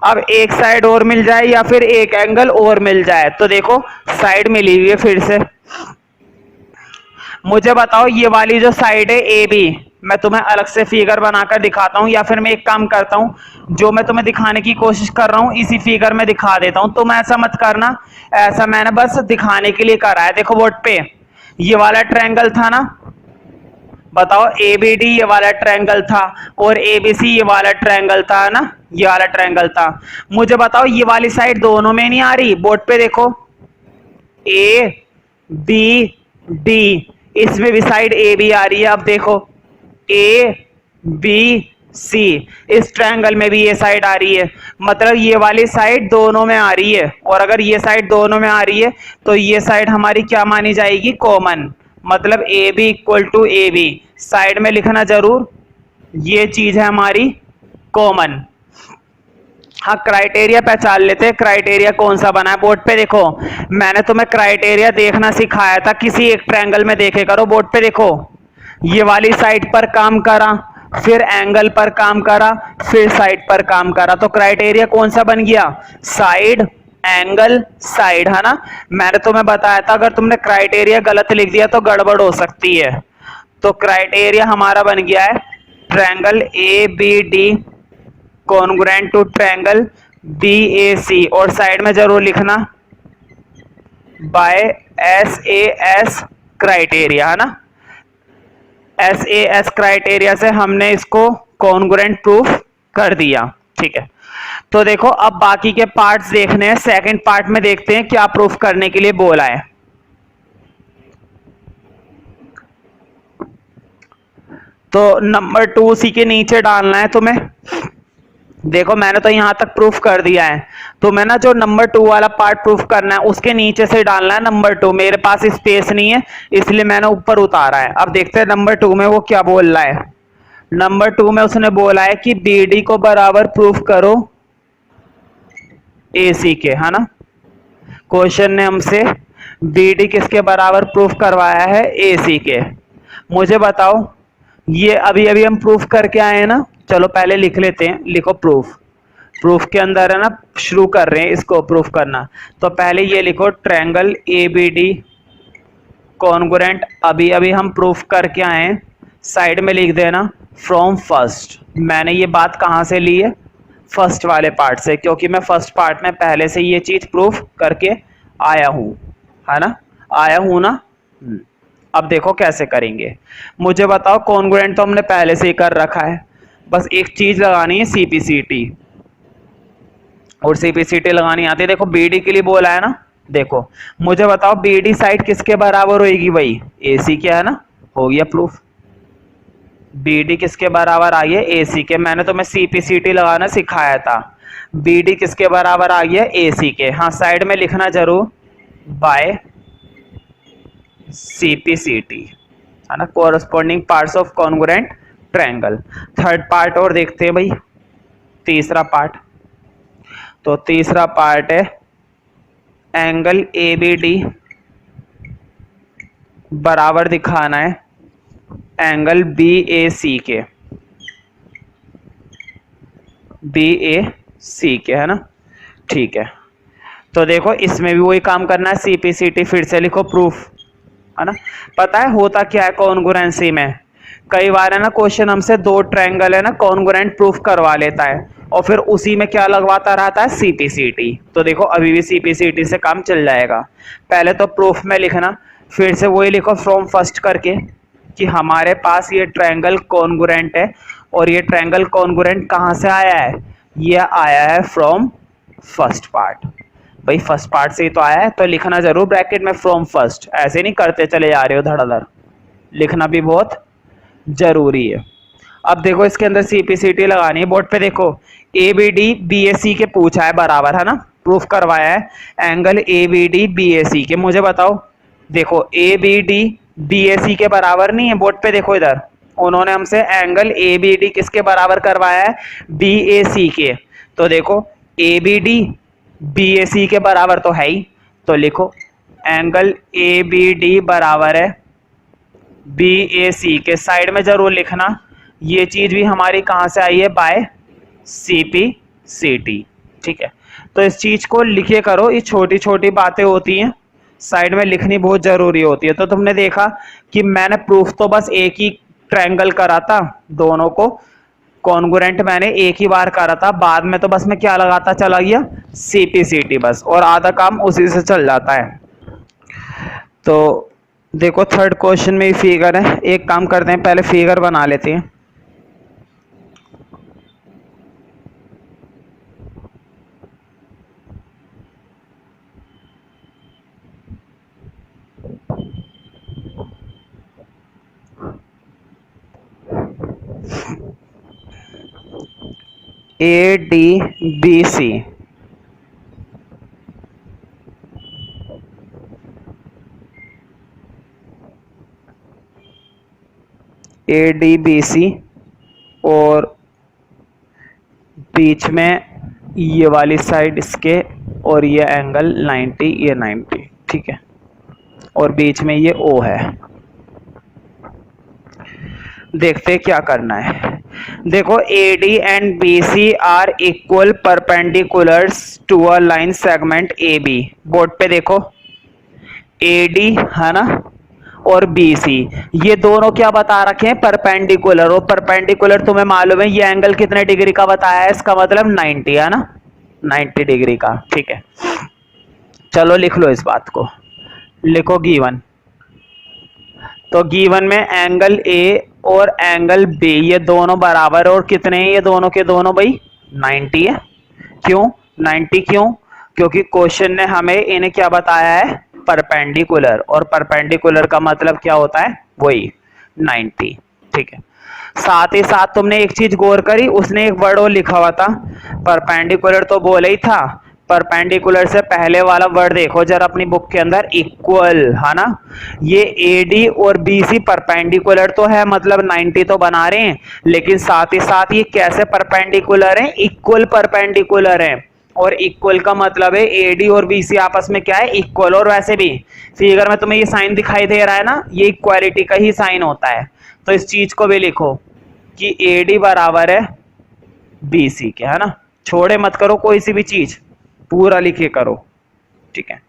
अब एक साइड और मिल जाए या फिर एक एंगल और मिल जाए। तो देखो साइड मिली हुई है फिर से। मुझे बताओ ये वाली जो साइड है ए बी, मैं तुम्हें अलग से फिगर बनाकर दिखाता हूं, या फिर मैं एक काम करता हूं, जो मैं तुम्हें दिखाने की कोशिश कर रहा हूं इसी फिगर में दिखा देता हूं। तुम ऐसा मत करना, ऐसा मैंने बस दिखाने के लिए करा है। देखो बोर्ड पे ये वाला ट्रायंगल था ना, बताओ ए बी डी ये वाला ट्रायंगल था और ए बी सी ये वाला ट्रायंगल था ना, ये वाला ट्रायंगल था। मुझे बताओ ये वाली साइड दोनों में नहीं आ रही? बोर्ड पे देखो ए बी डी, इसमें भी साइड ए बी आ रही है। अब देखो ए बी सी, इस ट्रायंगल में भी ये साइड आ रही है, मतलब ये वाली साइड दोनों में आ रही है। और अगर ये साइड दोनों में आ रही है तो ये साइड हमारी क्या मानी जाएगी? कॉमन। मतलब A B equal to A B, side में लिखना जरूर, ये चीज है हमारी कॉमन। हाँ क्राइटेरिया पहचान लेते हैं, क्राइटेरिया कौन सा बना है। बोर्ड पे देखो मैंने तुम्हें क्राइटेरिया देखना सिखाया था, किसी एक ट्रायंगल में देखे करो। बोर्ड पे देखो ये वाली साइड पर काम करा, फिर एंगल पर काम करा, फिर साइड पर काम करा, तो क्राइटेरिया कौन सा बन गया? साइड एंगल साइड, है ना। मैंने तुम्हें बताया था अगर तुमने क्राइटेरिया गलत लिख दिया तो गड़बड़ हो सकती है। तो क्राइटेरिया हमारा बन गया है triangle A B D congruent to triangle BAC, और साइड में जरूर लिखना बाय SAS क्राइटेरिया, है ना। SAS क्राइटेरिया से हमने इसको कॉन्ग्रुएंट प्रूफ कर दिया। ठीक है, तो देखो अब बाकी के पार्ट्स देखने हैं। सेकंड पार्ट में देखते हैं क्या प्रूफ करने के लिए बोला है। तो नंबर 2 सी के नीचे डालना है तुम्हें। देखो मैंने तो यहां तक प्रूफ कर दिया है, तो मैं ना जो नंबर 2 वाला पार्ट प्रूफ करना है उसके नीचे से डालना है नंबर 2। मेरे पास स्पेस नहीं है इसलिए मैंने ऊपर उतारा है। अब देखते हैं नंबर 2 में वो क्या बोल रहा है। नंबर 2 में उसने बोला है कि BD को बराबर प्रूफ करो AC के, है ना। क्वेश्चन ने हमसे BD किसके बराबर प्रूफ करवाया है? AC के। मुझे बताओ ये अभी अभी हम प्रूफ करके आए हैं ना, चलो पहले लिख लेते हैं। लिखो प्रूफ। प्रूफ के अंदर है ना, शुरू कर रहे हैं इसको प्रूफ करना। तो पहले ये लिखो ट्रायंगल ABD कॉन्ग्रुएंट अभी अभी हम प्रूफ करके आए हैं, साइड में लिख देना फ्रॉम फर्स्ट। मैंने ये बात कहाँ से ली है? फर्स्ट वाले पार्ट से, क्योंकि मैं फर्स्ट पार्ट में पहले से ये चीज प्रूफ करके आया हूँ, है ना, आया हूँ ना। अब देखो कैसे करेंगे, मुझे बताओ। कॉन्ग्रुएंट तो हमने पहले से ही कर रखा है, बस एक चीज लगानी है सीपीसीटी, और सीपीसीटी लगानी आती है। देखो बीडी के लिए बोला है ना, देखो मुझे बताओ बीडी साइड किसके बराबर होगी भाई? एसी के, है ना, हो गया प्रूफ। बीडी किसके बराबर आ गया? एसी के। मैंने तुम्हें सीपीसीटी लगाना सिखाया था। बीडी किसके बराबर आ गया? एसी के। हाँ, साइड में लिखना जरूर बाय सीपीसीटी, है ना, corresponding parts of congruent triangle. Third part और देखते हैं भाई, तीसरा पार्ट। तो तीसरा पार्ट है एंगल ए बी डी बराबर दिखाना है एंगल बी ए सी के, बी ए सी के, है ना, ठीक है। तो देखो इसमें भी वही काम करना है, सीपीसीटी फिर से लिखो प्रूफ, है ना। पता है होता क्या है कॉन्ग्रुएंसी में? कई बार है ना क्वेश्चन हमसे दो ट्रायंगल है ना कॉन्ग्रुएंट प्रूफ करवा लेता है, और फिर उसी में क्या लगवाता रहता है? सीपीसीटी। तो देखो अभी भी सीपीसीटी से काम चल जाएगा। पहले तो प्रूफ में लिखना, फिर से वही लिखो फ्रॉम फर्स्ट करके, कि हमारे पास ये ट्रायंगल कॉन्ग्रुएंट है, और ये ट्रायंगल कॉन्ग्रुएंट कहाँ से आया है? ये आया है फ्रॉम फर्स्ट पार्ट। भाई फर्स्ट पार्ट से ही तो आया है, तो लिखना जरूर ब्रैकेट में फ्रॉम फर्स्ट, ऐसे नहीं करते चले जा रहे हो धड़ाधड़, लिखना भी बहुत जरूरी है। अब देखो इसके अंदर सीपीसीटी लगानी है बोर्ड पे। देखो A B D B A C के पूछा है बराबर, है ना, प्रूफ करवाया है angle A B D B A C के। मुझे बताओ, देखो A B D B A C के बराबर नहीं है बोर्ड पे, देखो इधर उन्होंने हमसे एंगल ए बी डी किसके बराबर करवाया है? बी ए सी के। तो देखो A B D B A C के बराबर तो है ही, तो लिखो एंगल ए बी डी बराबर है बी ए सी के। साइड में जरूर लिखना ये चीज भी हमारी कहां से आई है? बाय सीपीसीटी, ठीक है। तो इस चीज को लिखे करो, ये छोटी छोटी बातें होती हैं, साइड में लिखनी बहुत जरूरी होती है। तो तुमने देखा कि मैंने प्रूफ तो बस एक ही ट्रायंगल करा था, दोनों को कॉन्ग्रुएंट मैंने एक ही बार करा था, बाद में तो बस मैं क्या लगाता चला गया? सीपीसीटी बस, और आधा काम उसी से चल जाता है। तो देखो थर्ड क्वेश्चन में फिगर है, एक काम करते हैं पहले फिगर बना लेते हैं। A D B C, A D B C, और बीच में ये वाली साइड इसके, और ये एंगल 90, ये 90, ठीक है, और बीच में ये ओ है। देखते क्या करना है। देखो AD and BC are equal perpendiculars to a line segment AB। Board पे देखो AD, है ना, और BC, ये दोनों क्या बता रखे हैं? परपेंडिकुलर। और परपेंडिकुलर तुम्हें मालूम है ये एंगल कितने डिग्री का बताया है? इसका मतलब 90, है ना, 90 डिग्री का, ठीक है। चलो लिख लो इस बात को, लिखो गिवन। तो गिवन में एंगल ए और एंगल बी ये दोनों बराबर, और कितने हैं ये दोनों के दोनों? भाई 90 है। क्यों 90? क्यों? क्योंकि क्वेश्चन ने हमें इन्हें क्या बताया है? परपेंडिकुलर, और परपेंडिकुलर का मतलब क्या होता है? वही 90, ठीक है। साथ ही साथ तुमने एक चीज गौर करी, उसने एक वर्ड और लिखा हुआ था, परपेंडिकुलर तो बोला ही था, परपेंडिकुलर से पहले वाला वर्ड देखो जरा अपनी बुक के अंदर, इक्वल, है ना। ये एडी और बीसी परपेंडिकुलर तो है, मतलब 90 तो बना रहे हैं, लेकिन साथ ही साथ ये कैसे परपेंडिकुलर हैं? इक्वल परपेंडिकुलर हैं। और इक्वल का मतलब है एडी और बीसी आपस में क्या है? इक्वल। और वैसे भी फिगर में तुम्हें ये साइन दिखाई दे रहा है ना, ये इक्वालिटी का ही साइन होता है। तो इस चीज को भी लिखो कि एडी बराबर है बीसी के, है ना, छोड़े मत करो कोई सी भी चीज, पूरा लिखे करो, ठीक है।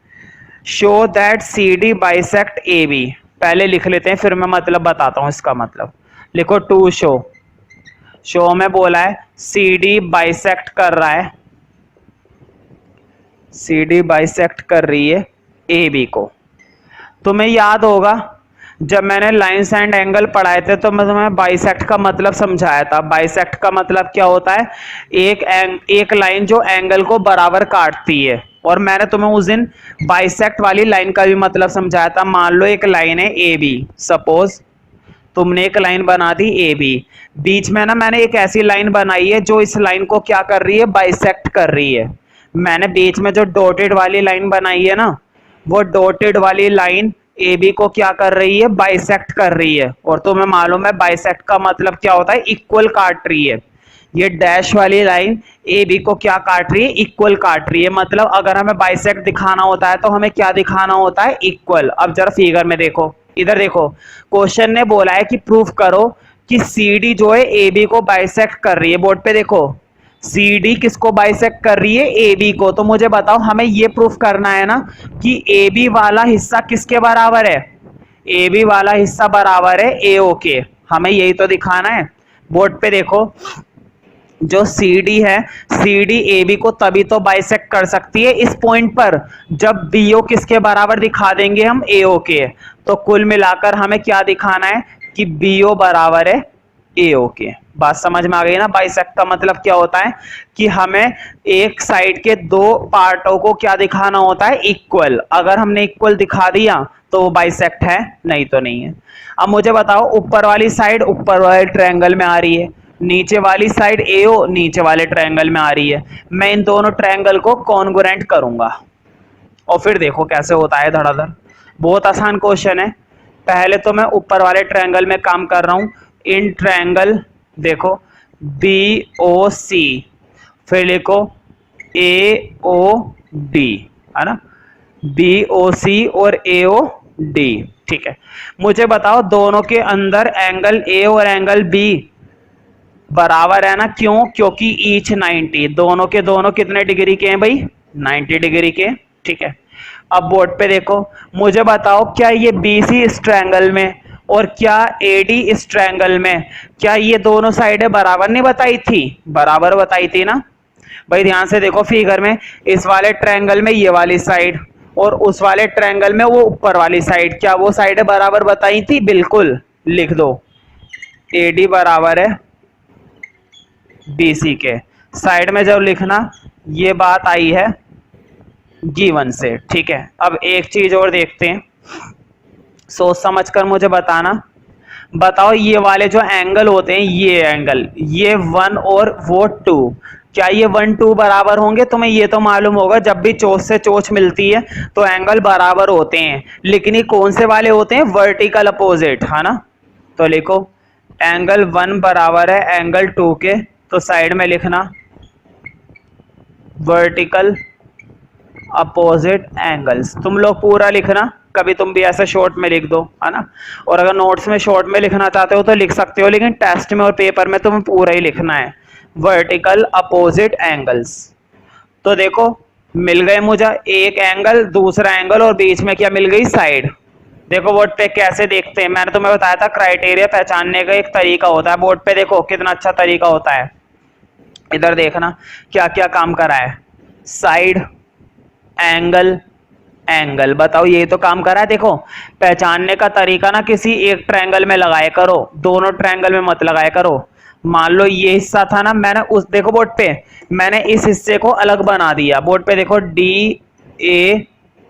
Show that C D bisect A B, पहले लिख लेते हैं फिर मैं मतलब बताता हूं इसका मतलब। लिखो टू शो, शो में बोला है सी डी बाइसेक्ट कर रहा है, सी डी बाइसेक्ट कर रही है ए बी को। तुम्हें याद होगा जब मैंने लाइन्स एंड एंगल पढ़ाए थे तो मैं तुम्हें बाइसेक्ट का मतलब समझाया था। बाइसेक्ट का मतलब क्या होता है, एक लाइन जो एंगल को बराबर काटती है। और मैंने तुम्हें उस दिन बाइसेक्ट वाली लाइन का भी मतलब समझाया था। मान लो एक लाइन है ए बी, सपोज तुमने एक लाइन बना दी ए बी, बीच में ना मैंने एक ऐसी लाइन बनाई है जो इस लाइन को क्या कर रही है, बाइसेक्ट कर रही है। मैंने बीच में जो डॉटेड वाली लाइन बनाई है ना, वो डॉटेड वाली लाइन ए बी को क्या कर रही है, बाइसेक्ट कर रही है। और तुम्हें मालूम है बाइसेक्ट का मतलब क्या होता है, इक्वल काट रही है। ये डैश वाली लाइन ए बी को क्या काट रही है, इक्वल काट रही है। मतलब अगर हमें बाइसेक्ट दिखाना होता है तो हमें क्या दिखाना होता है, इक्वल। अब जरा फिगर में देखो, इधर देखो, क्वेश्चन ने बोला है कि प्रूफ करो कि सी डी जो है ए बी को बाइसेक्ट कर रही है। बोर्ड पे देखो, सी डी किसको बाइसेक्ट कर रही है, ए बी को। तो मुझे बताओ हमें ये प्रूफ करना है ना कि ए बी वाला हिस्सा किसके बराबर है, ए बी वाला हिस्सा बराबर है ए ओ के। हमें यही तो दिखाना है। बोर्ड पे देखो, जो सी डी है, सी डी ए बी को तभी तो बाइसेक्ट कर सकती है इस पॉइंट पर जब बी ओ किसके बराबर दिखा देंगे हम, ए ओ के। तो कुल मिलाकर हमें क्या दिखाना है कि बी ओ बराबर है ए ओ के। बात समझ में आ गई ना। बाइसेक्ट का मतलब क्या होता है कि हमें एक साइड के दो पार्टों को क्या दिखाना होता है, इक्वल। अगर हमने इक्वल दिखा दिया तो वो बाइसेक्ट है, नहीं तो नहीं है। अब मुझे बताओ, ऊपर वाली साइड ऊपर वाले ट्रायंगल में आ रही है, नीचे वाली साइड एओ नीचे वाले ट्रायंगल में आ रही है। मैं इन दोनों ट्रायंगल को कॉन्ग्रुएंट करूंगा और फिर देखो कैसे होता है धड़ाधड़। बहुत आसान क्वेश्चन है। पहले तो मैं ऊपर वाले ट्रायंगल में काम कर रहा हूं। इन ट्रायंगल देखो बी ओ सी, फिर लिखो ए ओ डी, है ना, बी ओ सी और ए ओ डी। ठीक है, मुझे बताओ दोनों के अंदर एंगल ए और एंगल बी बराबर है ना। क्यों, क्योंकि ईच 90, दोनों के दोनों कितने डिग्री के हैं भाई, 90 डिग्री के। ठीक है, अब बोर्ड पे देखो, मुझे बताओ क्या ये बीसी इस ट्रायंगल में और क्या एडी इस ट्रायंगल में, क्या ये दोनों साइडें बराबर नहीं बताई थी, बराबर बताई थी ना भाई। ध्यान से देखो फिगर में, इस वाले ट्रायंगल में ये वाली साइड और उस वाले ट्रायंगल में वो ऊपर वाली साइड, क्या वो साइडें बराबर बताई थी, बिल्कुल। लिख दो एडी बराबर है बीसी के। साइड में जब लिखना, ये बात आई है गिवन से। ठीक है, अब एक चीज और देखते हैं, सोच समझ कर मुझे बताना। बताओ ये वाले जो एंगल होते हैं, ये एंगल, ये 1 और वो 2, क्या ये 1 2 बराबर होंगे। तुम्हें ये तो मालूम होगा जब भी चोंच से चोंच मिलती है तो एंगल बराबर होते हैं, लेकिन ये कौन से वाले होते हैं, वर्टिकल अपोजिट, है ना। तो लिखो एंगल 1 बराबर है एंगल 2 के, तो साइड में लिखना वर्टिकल अपोजिट एंगल्स। तुम लोग पूरा लिखना, कभी तुम भी ऐसा शॉर्ट में लिख दो, है ना। और अगर नोट्स में शॉर्ट में लिखना चाहते हो तो लिख सकते हो, लेकिन टेस्ट में और पेपर में तुम्हें पूरा ही लिखना है, वर्टिकल अपोजिट एंगल्स। तो देखो मिल गए मुझे एक एंगल, दूसरा एंगल और बीच में क्या मिल गई, साइड। देखो बोर्ड पे कैसे देखते हैं, मैंने तुम्हें बताया था क्राइटेरिया पहचानने का एक तरीका होता है। बोर्ड पे देखो कितना अच्छा तरीका होता है। इधर देखना क्या क्या काम करा है, साइड, एंगल, एंगल। बताओ ये तो काम करा है। देखो पहचानने का तरीका ना किसी एक ट्रायंगल में लगाया करो, दोनों ट्रायंगल में मत लगाया करो। मान लो ये हिस्सा था ना, मैंने उस, देखो बोर्ड पे मैंने इस हिस्से को अलग बना दिया। बोर्ड पे देखो डी ए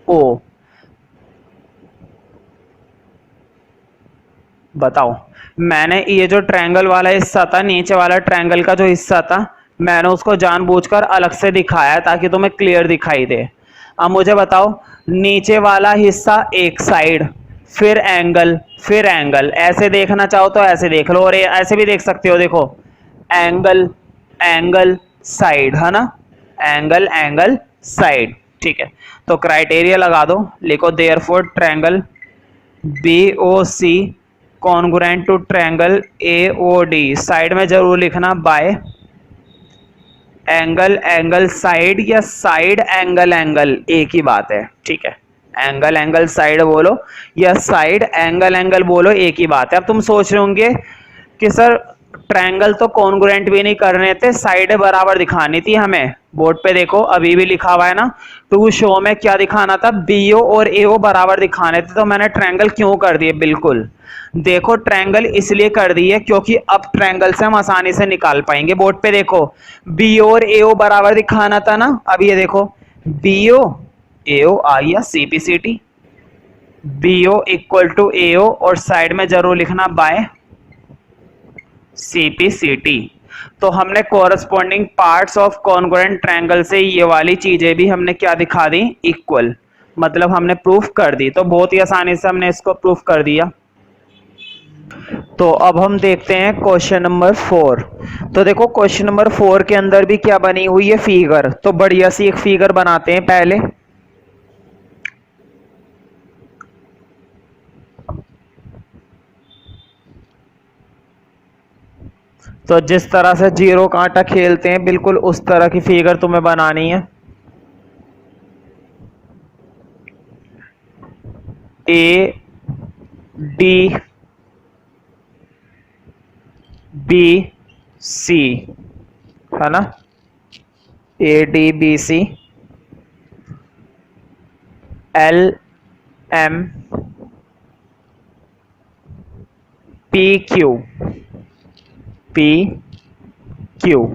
ओ, बताओ मैंने ये जो ट्रायंगल वाला हिस्सा था, नीचे वाला ट्रायंगल का जो हिस्सा था, मैंने उसको जानबूझकर अलग से दिखाया ताकि तुम्हें क्लियर दिखाई दे। अब मुझे बताओ नीचे वाला हिस्सा एक साइड, फिर एंगल, फिर एंगल। ऐसे देखना चाहो तो ऐसे देख लो और ऐसे भी देख सकते हो। देखो एंगल, एंगल, साइड, है ना, एंगल, एंगल, साइड। ठीक है, तो क्राइटेरिया लगा दो, लिखो therefore triangle BOC congruent to triangle AOD। Side में जरूर लिखना बाय एंगल, एंगल, साइड या साइड एंगल, एंगल, एक ही बात है। ठीक है, एंगल एंगल साइड बोलो या साइड एंगल एंगल बोलो, एक ही बात है। अब तुम सोच रहे होंगे कि सर ट्रायंगल तो कॉन्ग्रुएंट भी नहीं करने थे, साइड बराबर दिखानी थी हमें। बोर्ड पे देखो अभी भी लिखा हुआ है ना, टू शो में क्या दिखाना था, बीओ और एओ बराबर दिखाने थे, तो मैंने ट्रायंगल क्यों कर दिए। बिल्कुल देखो ट्रायंगल इसलिए कर दिए क्योंकि अब ट्रायंगल से हम आसानी से निकाल पाएंगे। बोर्ड पे देखो बीओ और एओ बराबर दिखाना था ना, अब ये देखो बीओ एओ आ गया सीपीसीटी, बीओ इक्वल टू एओ और साइड में जरूर लिखना बाय सीपीसीटी। तो हमने corresponding parts of congruent triangle से ये वाली चीजें भी हमने क्या दिखा दी, इक्वल, मतलब हमने प्रूफ कर दी। तो बहुत ही आसानी से हमने इसको प्रूफ कर दिया। तो अब हम देखते हैं क्वेश्चन नंबर 4। तो देखो क्वेश्चन नंबर 4 के अंदर भी क्या बनी हुई है, फिगर। तो बढ़िया सी एक फिगर बनाते हैं पहले। तो जिस तरह से जीरो कांटा खेलते हैं बिल्कुल उस तरह की फिगर तुम्हें बनानी है। ए डी बी सी है ना, A D B C, L M P Q, P Q.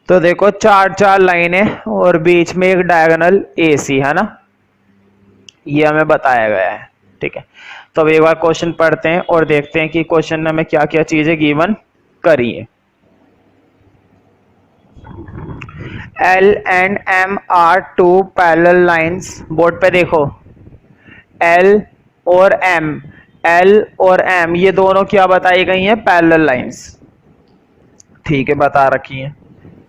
तो देखो चार चार लाइनें और बीच में एक डायगोनल ए सी है ना, ये हमें बताया गया है। ठीक है, तो अब एक बार क्वेश्चन पढ़ते हैं और देखते हैं कि क्वेश्चन में हमें क्या क्या चीजें गिवन करी है। L and M are two parallel lines. Board पे देखो एल और एम, एल और एम ये दोनों क्या बताई गई हैं, पैरेलल लाइंस। ठीक है, बता रखी हैं।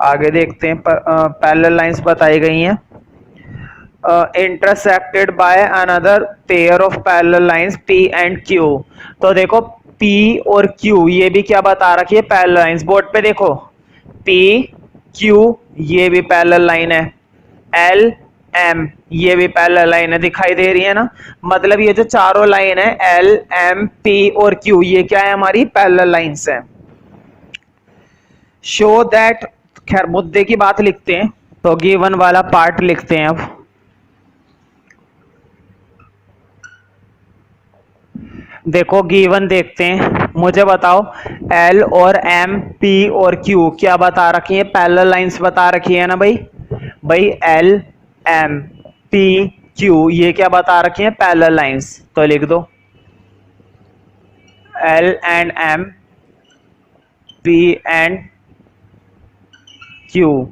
आगे देखते हैं, पैरेलल लाइंस बताई गई हैं। Intersected by another pair of parallel lines P and Q. तो देखो पी और क्यू ये भी क्या बता रखी है, पैरेलल लाइंस। बोर्ड पे देखो पी क्यू ये भी पैरेलल लाइन है, एल एम ये भी पैरेलल लाइन है, दिखाई दे रही है ना। मतलब ये जो चारों लाइन है एल एम पी और क्यू ये क्या है, हमारी पैरेलल लाइंस है। शो दैट, खैर मुद्दे की बात लिखते हैं, तो गिवन वाला पार्ट लिखते हैं। अब देखो गिवन देखते हैं, मुझे बताओ एल और एम पी और क्यू क्या बता रखी है, पैरेलल लाइंस बता रखी है ना भाई। भाई एल एम पी क्यू ये क्या बता रखी है, पैरेलल लाइंस। तो लिख दो L and M P and Q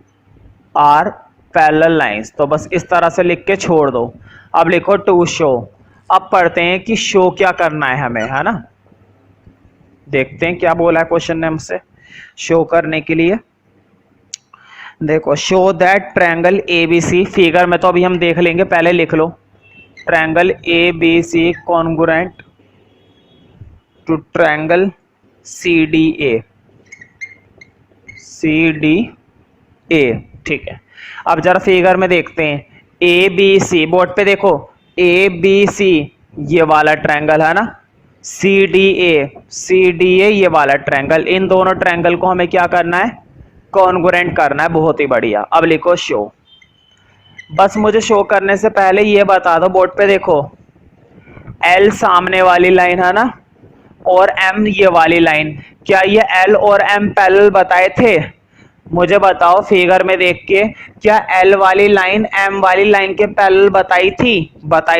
are parallel lines. तो बस इस तरह से लिख के छोड़ दो। अब लिखो टू शो। अब पढ़ते हैं कि शो क्या करना है हमें, है ना। देखते हैं क्या बोला है क्वेश्चन ने हमसे शो करने के लिए। देखो show that triangle ABC, figure में तो अभी हम देख लेंगे, पहले लिख लो triangle ABC congruent to triangle CDA, CDA. ठीक है, अब जरा फिगर में देखते हैं ए बी सी। बोर्ड पे देखो ए बी सी ये वाला ट्रायंगल है ना, सी डी ए ये वाला ट्रायंगल। इन दोनों ट्रायंगल को हमें क्या करना है, कॉन्ग्रुएंट करना है। बहुत ही बढ़िया। अब लिखो शो। बस मुझे शो करने से पहले ये बता दो, बोर्ड पे देखो एल सामने वाली लाइन है ना और एम ये वाली लाइन, क्या ये एल और एम पैरेलल बताए थे। मुझे बताओ फिगर में देख के क्या एल वाली लाइन एम वाली लाइन के पैरेलल बताई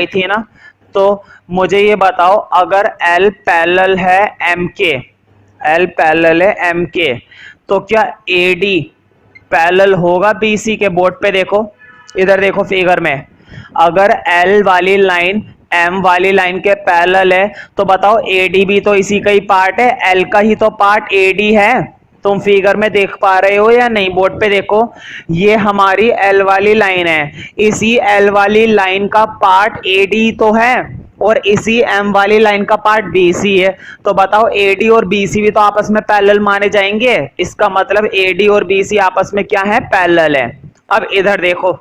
थी ना। तो मुझे ये बताओ अगर एल पैरेलल है एम के, एल पैरेलल है एम के, तो क्या ए डी पैरेलल होगा बी सी के। बोर्ड पे देखो, इधर देखो फिगर में, अगर एल वाली लाइन एम वाली लाइन के पैरेलल है तो बताओ ए डी भी तो इसी का ही पार्ट है, एल का ही तो पार्ट ए डी है। तुम फिगर में देख पा रहे हो या नहीं। बोर्ड पे देखो ये हमारी एल वाली लाइन है, इसी एल वाली लाइन का पार्ट ए डी तो है और इसी एम वाली लाइन का पार्ट बी सी है। तो बताओ ए डी और बी सी भी तो आपस में पैरेलल माने जाएंगे, इसका मतलब ए डी और बी सी आपस में क्या है, पैरेलल है। अब इधर देखो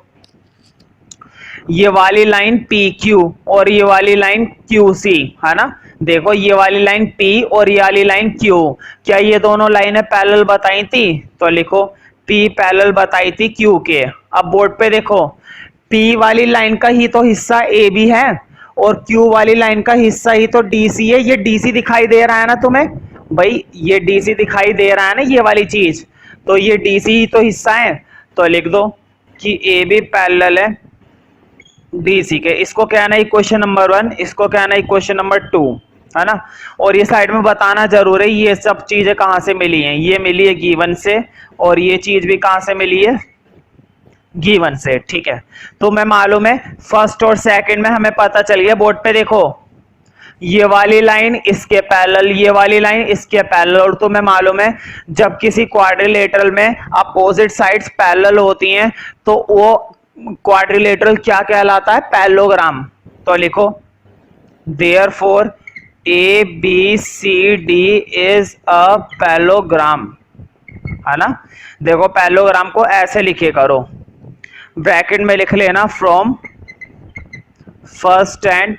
ये वाली लाइन पी क्यू और ये वाली लाइन क्यू सी, है ना। देखो ये वाली लाइन P और ये वाली लाइन Q, क्या ये दोनों लाइनें पैरेलल बताई थी? तो लिखो P पैरेलल बताई थी Q के। अब बोर्ड पे देखो, P वाली लाइन का ही तो हिस्सा AB है और Q वाली लाइन का हिस्सा ही तो DC है। ये DC दिखाई दे रहा है ना तुम्हें भाई, ये DC दिखाई दे रहा है ना ये वाली चीज, तो ये DC ही तो हिस्सा है। तो लिख दो कि AB पैरेलल है DC के। इसको कहना है इक्वेशन नंबर 1, इसको कहना है इक्वेशन नंबर 2, है ना। और ये साइड में बताना जरूर है ये सब चीजें कहां से मिली हैं। ये मिली है गिवन से और ये चीज भी कहां से मिली है? गिवन से, ठीक है। तो मैं मालूम है फर्स्ट और सेकंड में हमें पता चल गया। बोर्ड पे देखो, ये वाली लाइन इसके पैरेलल, ये वाली लाइन इसके पैरेलल। और तुम्हें मालूम है जब किसी क्वाड्रिलेटरल में अपोजिट साइड्स पैरेलल होती हैं तो वो क्वाड्रिलेटरल क्या कहलाता है? पैरेललोग्राम। तो लिखो therefore ABCD is a parallelogram, है ना। देखो पैरेललोग्राम को ऐसे लिखे करो, ब्रैकेट में लिख लेना फ्रॉम फर्स्ट एंड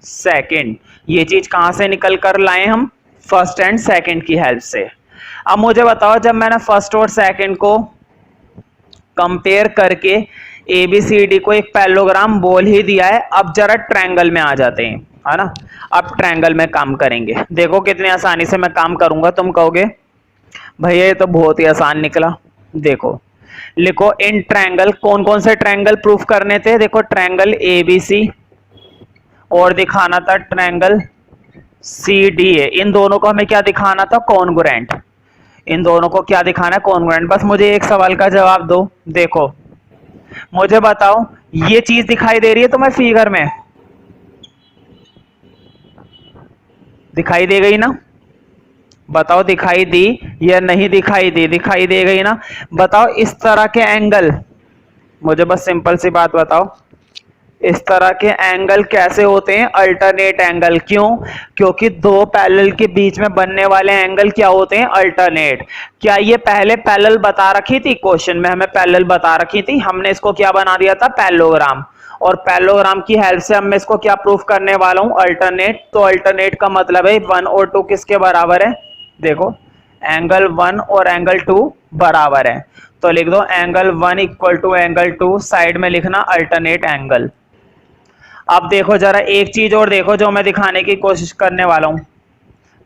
सेकंड। ये चीज कहां से निकल कर लाए हम? फर्स्ट एंड सेकंड की हेल्प से। अब मुझे बताओ, जब मैंने फर्स्ट और सेकंड को कंपेयर करके ABCD को एक पैरेललोग्राम बोल ही दिया है, अब जरा ट्रायंगल में आ जाते हैं, है ना। अब ट्रायंगल में काम करेंगे। देखो कितनी आसानी से मैं काम करूंगा। तुम कहोगे भैया ये तो बहुत ही आसान निकला। देखो लिखो इन ट्रायंगल, कौन कौन से ट्रायंगल प्रूफ करने थे? देखो ट्रायंगल ABC और दिखाना था ट्रायंगल CDA। इन दोनों को हमें क्या दिखाना था? कॉन्ग्रुएंट। इन दोनों को क्या दिखाना है? कॉन्ग्रुएंट। बस मुझे एक सवाल का जवाब दो। देखो मुझे बताओ, ये चीज दिखाई दे रही है तुम्हें फिगर में? दिखाई दे गई ना? बताओ दिखाई दी या नहीं दिखाई दी? दिखाई दे गई ना। बताओ इस तरह के एंगल, मुझे बस सिंपल सी बात बताओ, इस तरह के एंगल कैसे होते हैं? Alternate angle. क्यों? क्योंकि दो पैरेलल के बीच में बनने वाले एंगल क्या होते हैं? अल्टरनेट। क्या ये पहले पैरेलल बता रखी थी? क्वेश्चन में हमें पैरेलल बता रखी थी, हमने इसको क्या बना दिया था? पैरेललोग्राम। और पैरेललोग्राम की हेल्प से मैं इसको क्या प्रूफ करने वाला हूं? अल्टरनेट। तो अल्टरनेट का मतलब है 1 और 2 किसके बराबर है? देखो एंगल 1 और एंगल 2 बराबर है। तो लिख दो angle 1 equal to angle 2, side में लिखना अल्टरनेट एंगल। अब देखो जरा एक चीज और देखो जो मैं दिखाने की कोशिश करने वाला हूं।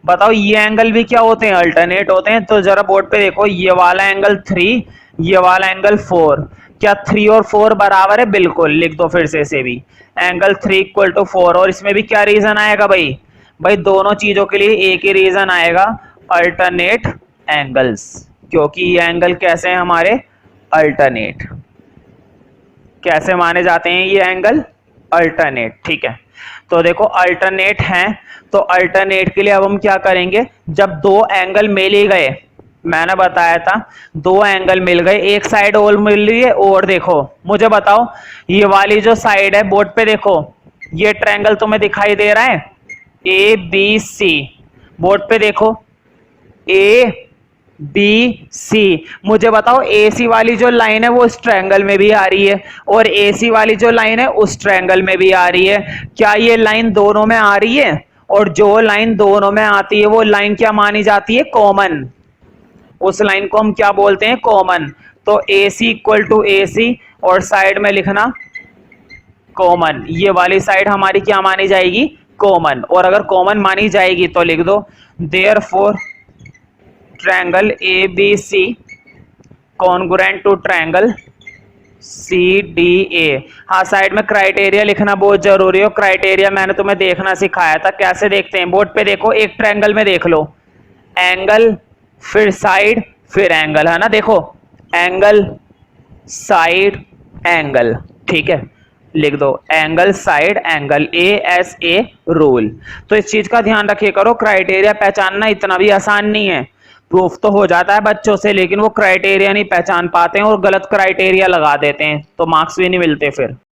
बताओ ये एंगल भी क्या होते हैं? अल्टरनेट होते हैं। तो जरा बोर्ड पे देखो, ये वाला एंगल 3, ये वाला एंगल 4। क्या 3 और 4 बराबर है? बिल्कुल। लिख दो फिर से इसे भी, एंगल 3 इक्वल टू 4। और इसमें भी क्या रीजन आएगा भाई? भाई दोनों चीजों के लिए एक ही रीजन आएगा, अल्टरनेट एंगल्स। क्योंकि ये एंगल कैसे हैं हमारे? अल्टरनेट। कैसे माने जाते हैं ये एंगल? अल्टरनेट, ठीक है। तो देखो अल्टरनेट हैं, तो अल्टरनेट के लिए अब हम क्या करेंगे? जब दो एंगल मिल ही गए, मैंने बताया था दो एंगल मिल गए, एक साइड और मिल रही है। और देखो मुझे बताओ, ये वाली जो साइड है, बोर्ड पे देखो, ये ट्रायंगल तुम्हें दिखाई दे रहा है ABC। बोर्ड पे देखो ABC। मुझे बताओ AC वाली जो लाइन है वो इस ट्रायंगल में भी आ रही है और AC वाली जो लाइन है उस ट्रायंगल में भी आ रही है। क्या ये लाइन दोनों में आ रही है? और जो लाइन दोनों में आती है वो लाइन क्या मानी जाती है? कॉमन। उस लाइन को हम क्या बोलते हैं? कॉमन। तो AC इक्वल टू AC और साइड में लिखना कॉमन। ये वाली साइड हमारी क्या मानी जाएगी? कॉमन। और अगर कॉमन मानी जाएगी तो लिख दो therefore triangle ABC congruent to triangle CDA। हाँ, साइड में क्राइटेरिया लिखना बहुत जरूरी है। क्राइटेरिया मैंने तुम्हें देखना सिखाया था, कैसे देखते हैं? बोर्ड पे देखो, एक ट्रायंगल में देख लो, एंगल फिर साइड फिर एंगल, है ना। देखो एंगल साइड एंगल, ठीक है। लिख दो angle side angle, ASA rule. तो इस चीज का ध्यान रखिए करो, क्राइटेरिया पहचानना इतना भी आसान नहीं है। प्रूफ तो हो जाता है बच्चों से, लेकिन वो क्राइटेरिया नहीं पहचान पाते हैं और गलत क्राइटेरिया लगा देते हैं, तो मार्क्स भी नहीं मिलते फिर।